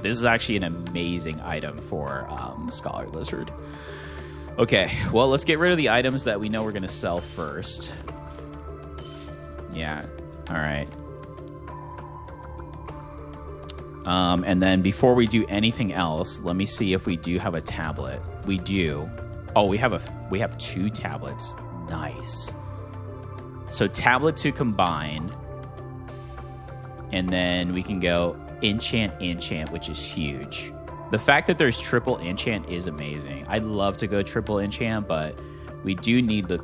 This is actually an amazing item for Scholar Lizard. Okay, well, let's get rid of the items that we know we're going to sell first. Yeah, all right. And then before we do anything else, let me see if we do have a tablet. We do. Oh, we have 2 tablets. Nice. So tablet to combine, and then we can go enchant, which is huge. The fact that there's triple enchant is amazing. I'd love to go triple enchant, but we do need the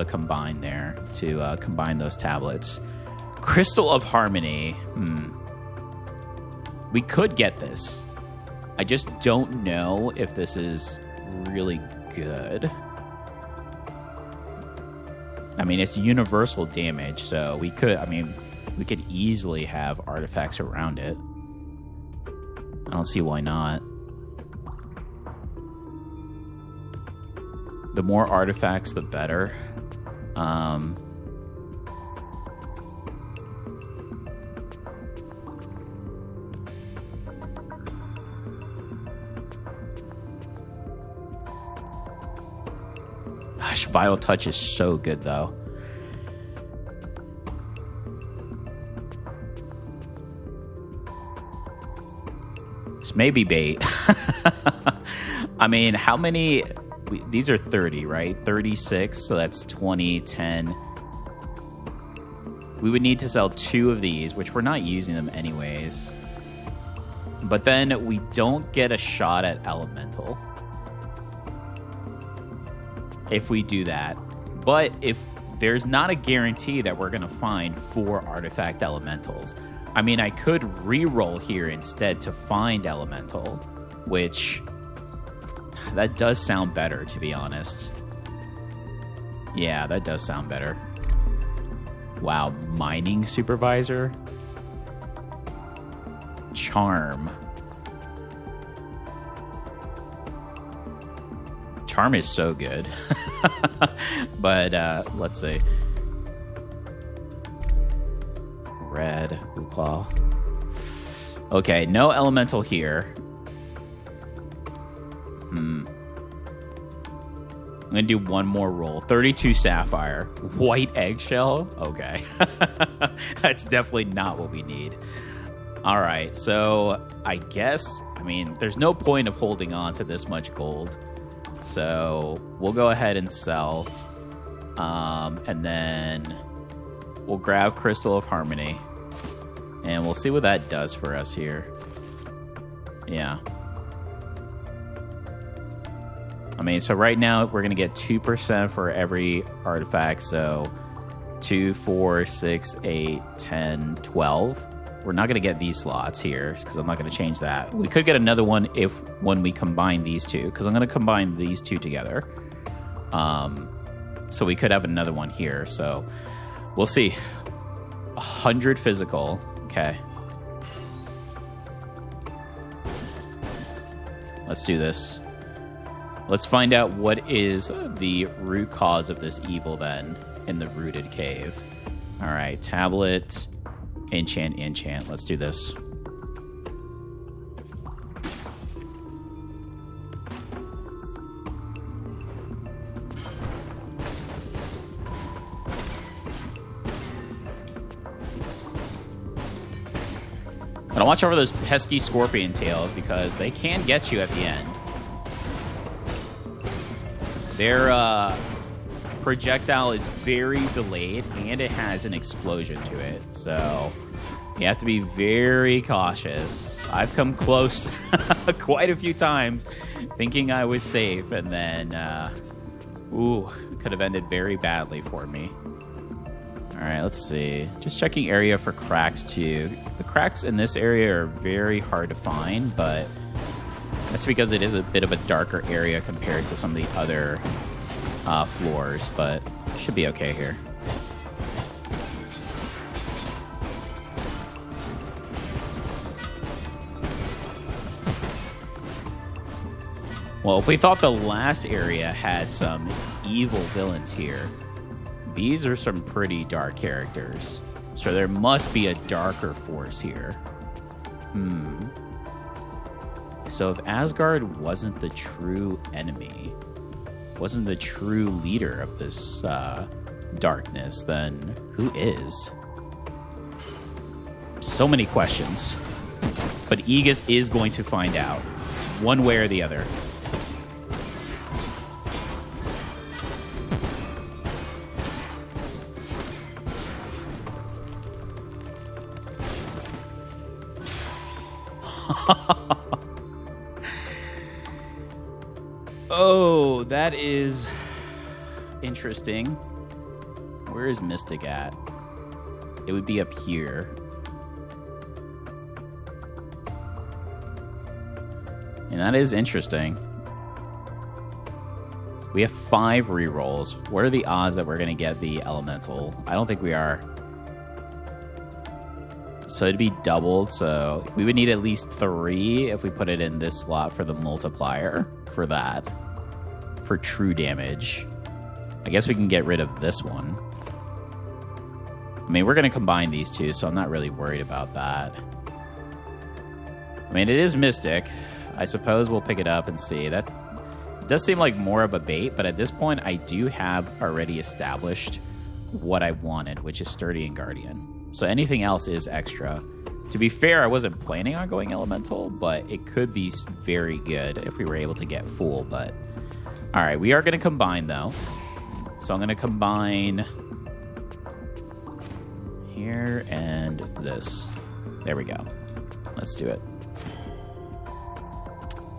combine there to combine those tablets. Crystal of Harmony. We could get this. I just don't know if this is really good. I mean, it's universal damage, so we could easily have artifacts around it. I don't see why not. The more artifacts, the better. Gosh, Vital Touch is so good, though. This may be bait. I mean, how many these are 30, right? 36, so that's 20, 10. We would need to sell 2 of these, which we're not using them anyways. But then we don't get a shot at elemental if we do that. But if there's not a guarantee that we're going to find 4 artifact elementals. I mean, I could re-roll here instead to find elemental, which that does sound better, to be honest. Yeah, that does sound better. Wow, mining supervisor? Charm. Charm is so good. But let's see. Red, blue claw. Okay, no elemental here. I'm gonna do one more roll. 32 sapphire. White eggshell? Okay. That's definitely not what we need. Alright, so I guess, I mean, there's no point of holding on to this much gold. So we'll go ahead and sell. And then we'll grab Crystal of Harmony. And we'll see what that does for us here. Yeah. I mean, so right now we're going to get 2% for every artifact. So 2, 4, 6, 8, 10, 12. We're not going to get these slots here because I'm not going to change that. We could get another one when we combine these two, because I'm going to combine these two together. So we could have another one here. So we'll see. 100 physical. Okay. Let's do this. Let's find out what is the root cause of this evil then in the rooted cave. All right, tablet, enchant. Let's do this. Gotta watch over those pesky scorpion tails because they can get you at the end. Their projectile is very delayed and it has an explosion to it. So you have to be very cautious. I've come close quite a few times thinking I was safe, and then, could have ended very badly for me. All right, let's see. Just checking area for cracks too. The cracks in this area are very hard to find, but that's because it is a bit of a darker area compared to some of the other floors, but should be okay here. Well, if we thought the last area had some evil villains here, these are some pretty dark characters. So there must be a darker force here. So if Asgard wasn't the true enemy, wasn't the true leader of this darkness, then who is? So many questions. But Aegis is going to find out, one way or the other. Oh, that is interesting. Where is Mystic at? It would be up here. And that is interesting. We have 5 rerolls. What are the odds that we're going to get the elemental? I don't think we are. So it'd be doubled. So we would need at least 3 if we put it in this slot for the multiplier for that. For true damage. I guess we can get rid of this one. I mean, we're going to combine these two, so I'm not really worried about that. I mean, it is Mystic. I suppose we'll pick it up and see. That does seem like more of a bait, but at this point, I do have already established what I wanted, which is Sturdy and Guardian. So anything else is extra. To be fair, I wasn't planning on going Elemental, but it could be very good if we were able to get full, but All right, we are going to combine, though. So I'm going to combine here and this. There we go. Let's do it.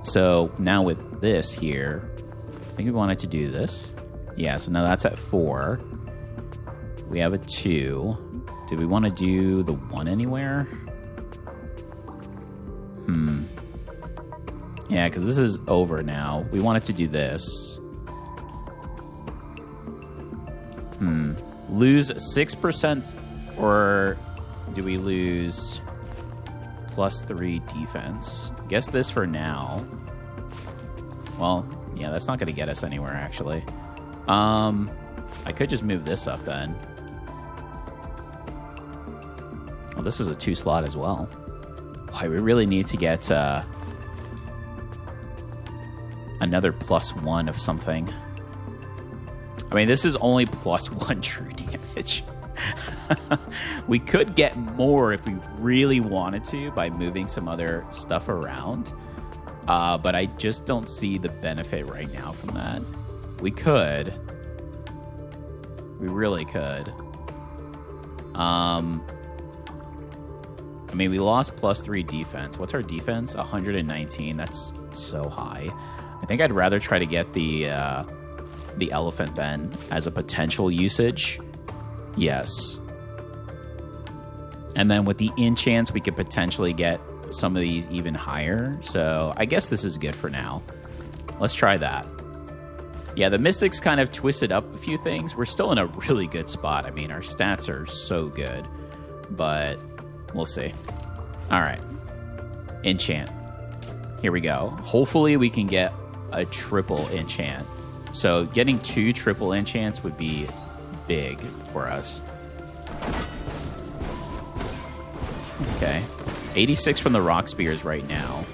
So now with this here, I think we wanted to do this. Yeah, so now that's at 4. We have a 2. Did we want to do the 1 anywhere? Yeah, because this is over now. We wanted to do this. Lose 6%, or do we lose +3 defense? Guess this for now. Well, yeah, that's not going to get us anywhere, actually. I could just move this up then. Well, this is a 2 slot as well. Boy, we really need to get another +1 of something. I mean, this is only +1 true damage. We could get more if we really wanted to by moving some other stuff around. But I just don't see the benefit right now from that. We could. We really could. I mean, we lost +3 defense. What's our defense? 119. That's so high. I think I'd rather try to get the elephant then as a potential usage. Yes. And then with the enchants, we could potentially get some of these even higher. So I guess this is good for now. Let's try that. Yeah, the Mystics kind of twisted up a few things. We're still in a really good spot. I mean, our stats are so good. But we'll see. All right. Enchant. Here we go. Hopefully we can get a triple enchant. So getting 2 triple enchants would be big for us. Okay. 86 from the rock spears right now.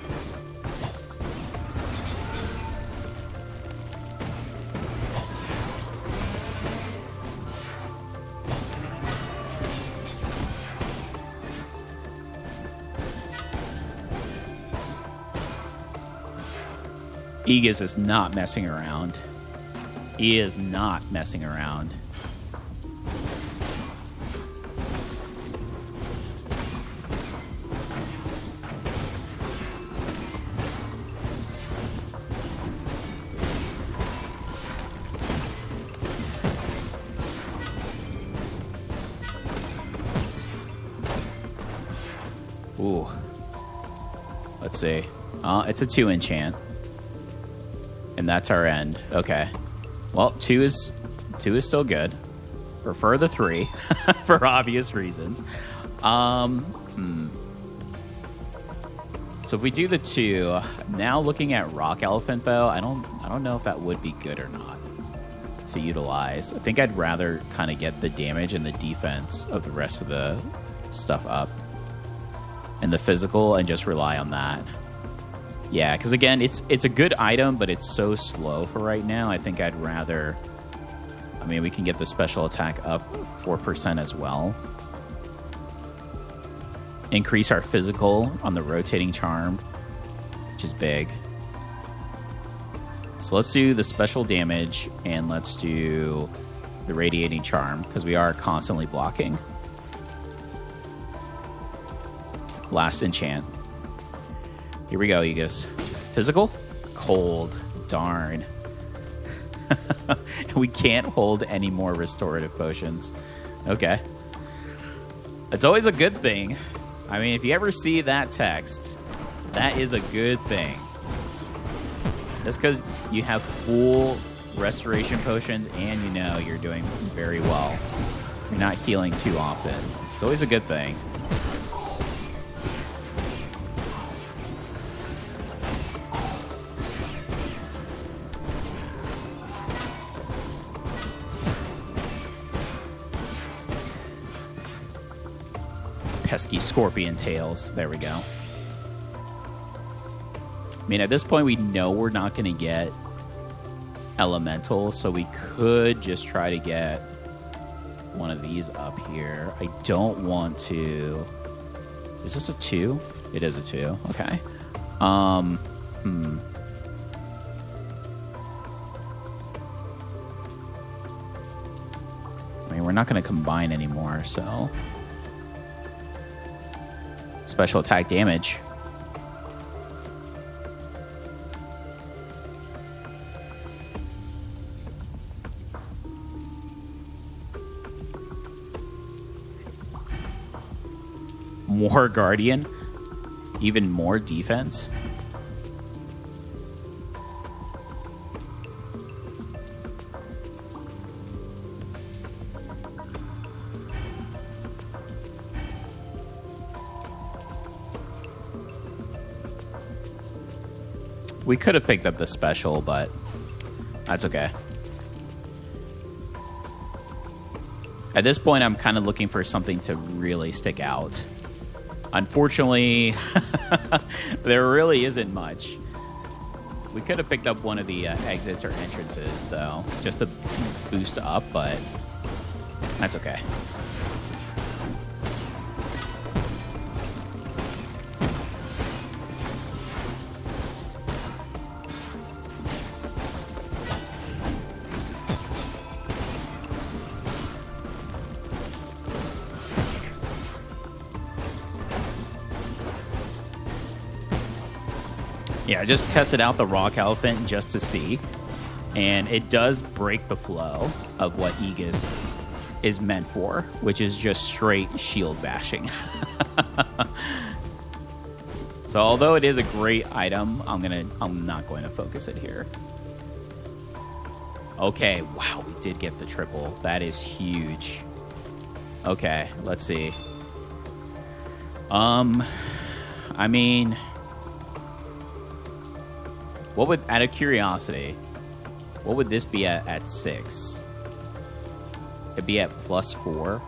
Aegis is not messing around. He is not messing around. Ooh. Let's see. It's a 2 enchant. And that's our end. Okay. Well, 2 is still good. Prefer the 3 for obvious reasons. So if we do the 2, now looking at Rock Elephant though, I don't know if that would be good or not to utilize. I think I'd rather kind of get the damage and the defense of the rest of the stuff up and the physical and just rely on that. Yeah, because again, it's a good item, but it's so slow for right now. I think I'd rather... I mean, we can get the special attack up 4% as well. Increase our physical on the rotating charm, which is big. So let's do the special damage, and let's do the radiating charm, because we are constantly blocking. Last enchant. Here we go, Aegis. Physical? Cold. Darn. We can't hold any more restorative potions. Okay. It's always a good thing. I mean, if you ever see that text, that is a good thing. That's because you have full restoration potions and you know you're doing very well. You're not healing too often. It's always a good thing. Pesky scorpion tails. There we go. I mean, at this point, we know we're not going to get elemental, so we could just try to get one of these up here. I don't want to... Is this a 2? It is a 2. Okay. mean, we're not going to combine anymore, so... Special attack damage. More Guardian. Even more defense. We could have picked up the special, but that's okay. At this point, I'm kind of looking for something to really stick out. Unfortunately, there really isn't much. We could have picked up one of the exits or entrances, though, just to boost up, but that's okay. Yeah, I just tested out the rock elephant just to see, and it does break the flow of what Aegis is meant for, which is just straight shield bashing. So although it is a great item, I'm not going to focus it here. Okay, wow, we did get the triple. That is huge. Okay, let's see. I mean, what would, out of curiosity, what would this be at 6? It'd be at +4.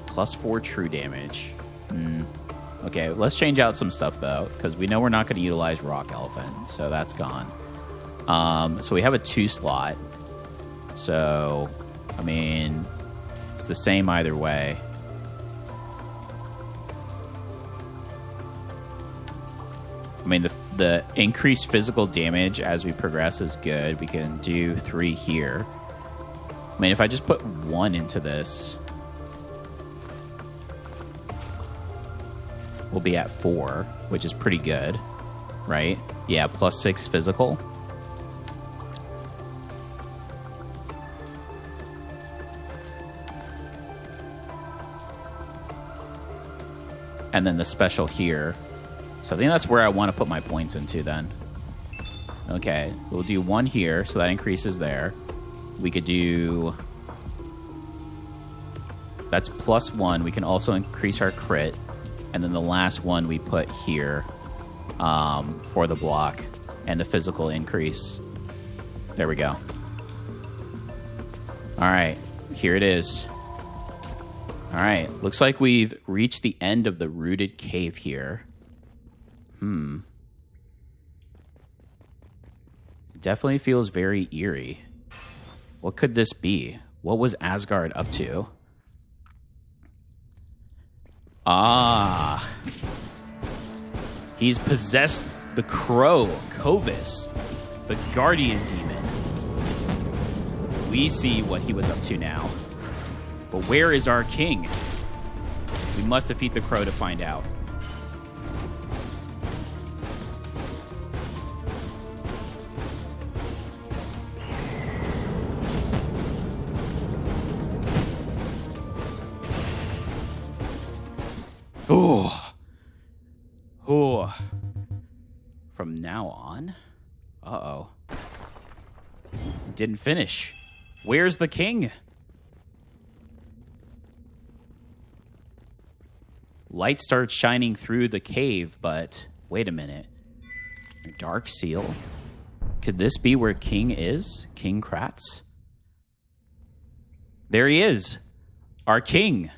+4 true damage. Okay, let's change out some stuff, though, because we know we're not going to utilize Rock Elephant, so that's gone. So we have a 2 slot. So, I mean, it's the same either way. I mean, the increased physical damage as we progress is good. We can do 3 here. I mean, if I just put 1 into this, we'll be at 4, which is pretty good, right? Yeah, +6 physical. And then the special here. So I think that's where I want to put my points into then. Okay, we'll do 1 here, so that increases there. We could do... That's +1. We can also increase our crit. And then the last one we put here for the block and the physical increase. There we go. All right, here it is. All right, looks like we've reached the end of the rooted cave here. Definitely feels very eerie. What could this be? What was Asgard up to? Ah. He's possessed the crow, Kovis, the guardian demon. We see what he was up to now. But where is our king? We must defeat the crow to find out. Oh. Oh. From now on? Uh-oh. Didn't finish. Where's the king? Light starts shining through the cave, but wait a minute. A dark seal? Could this be where King is? King Kratz? There he is. Our king.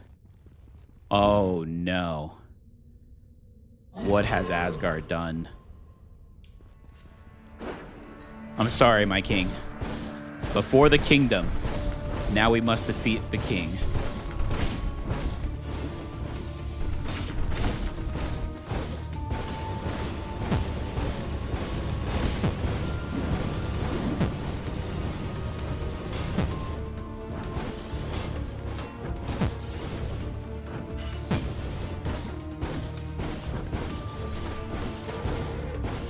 Oh, no. What has Asgard done? I'm sorry, my king. Before the kingdom, now we must defeat the king.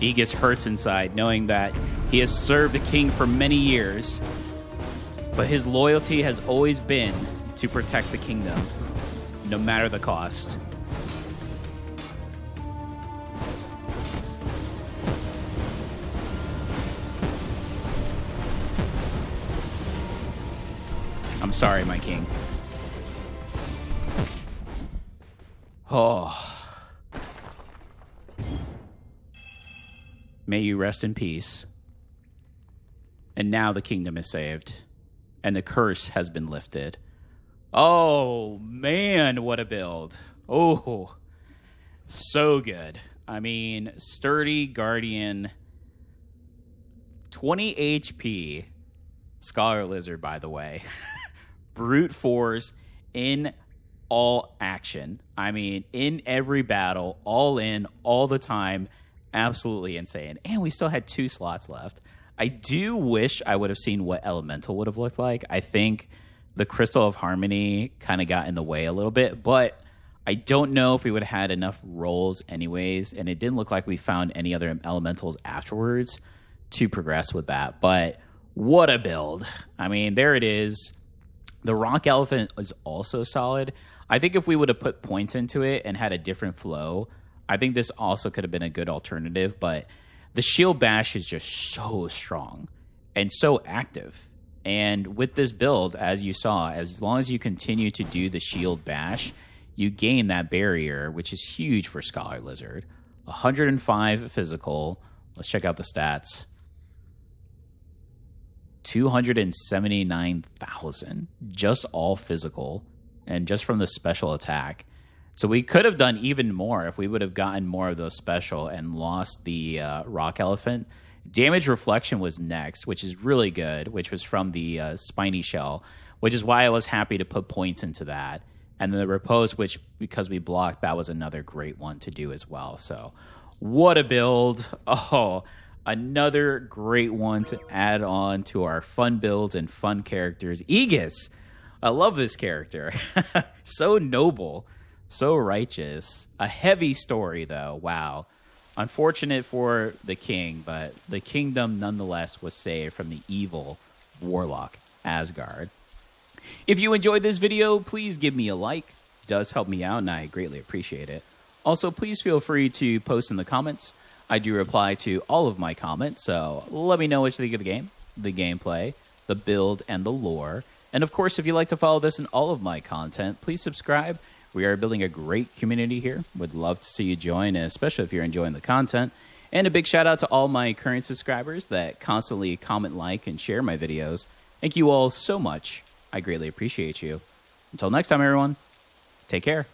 Aegis hurts inside, knowing that he has served the king for many years, but his loyalty has always been to protect the kingdom, no matter the cost. I'm sorry, my king. Oh. May you rest in peace. And now the kingdom is saved, and the curse has been lifted. Oh, man, what a build. Oh, so good. I mean, sturdy guardian, 20 HP, Scholar Lizard, by the way. Brute force in all action. I mean, in every battle, all in, all the time. Absolutely insane. And we still had 2 slots left. I do wish I would have seen what Elemental would have looked like. I think the Crystal of Harmony kind of got in the way a little bit, but I don't know if we would have had enough rolls anyways, and it didn't look like we found any other Elementals afterwards to progress with that. But what a build. I mean, there it is. The Rock Elephant is also solid. I think if we would have put points into it and had a different flow, I think this also could have been a good alternative, but the Shield Bash is just so strong and so active. And with this build, as you saw, as long as you continue to do the Shield Bash, you gain that barrier, which is huge for Scholar Lizard. 105 physical. Let's check out the stats. 279,000. Just all physical and just from the special attack. So we could have done even more if we would have gotten more of those special and lost the Rock Elephant. Damage Reflection was next, which is really good, which was from the Spiny Shell, which is why I was happy to put points into that. And then the Repose, which, because we blocked, that was another great one to do as well. So what a build. Oh, another great one to add on to our fun builds and fun characters. Aegis. I love this character. So noble. So righteous. A heavy story, though. Wow. Unfortunate for the king, but the kingdom nonetheless was saved from the evil warlock, Asgard. If you enjoyed this video, please give me a like. It does help me out, and I greatly appreciate it. Also, please feel free to post in the comments. I do reply to all of my comments, so let me know what you think of the game, the gameplay, the build, and the lore. And of course, if you'd like to follow this and all of my content, please subscribe. We are building a great community here. Would love to see you join, especially if you're enjoying the content. And a big shout out to all my current subscribers that constantly comment, like, and share my videos. Thank you all so much. I greatly appreciate you. Until next time, everyone, take care.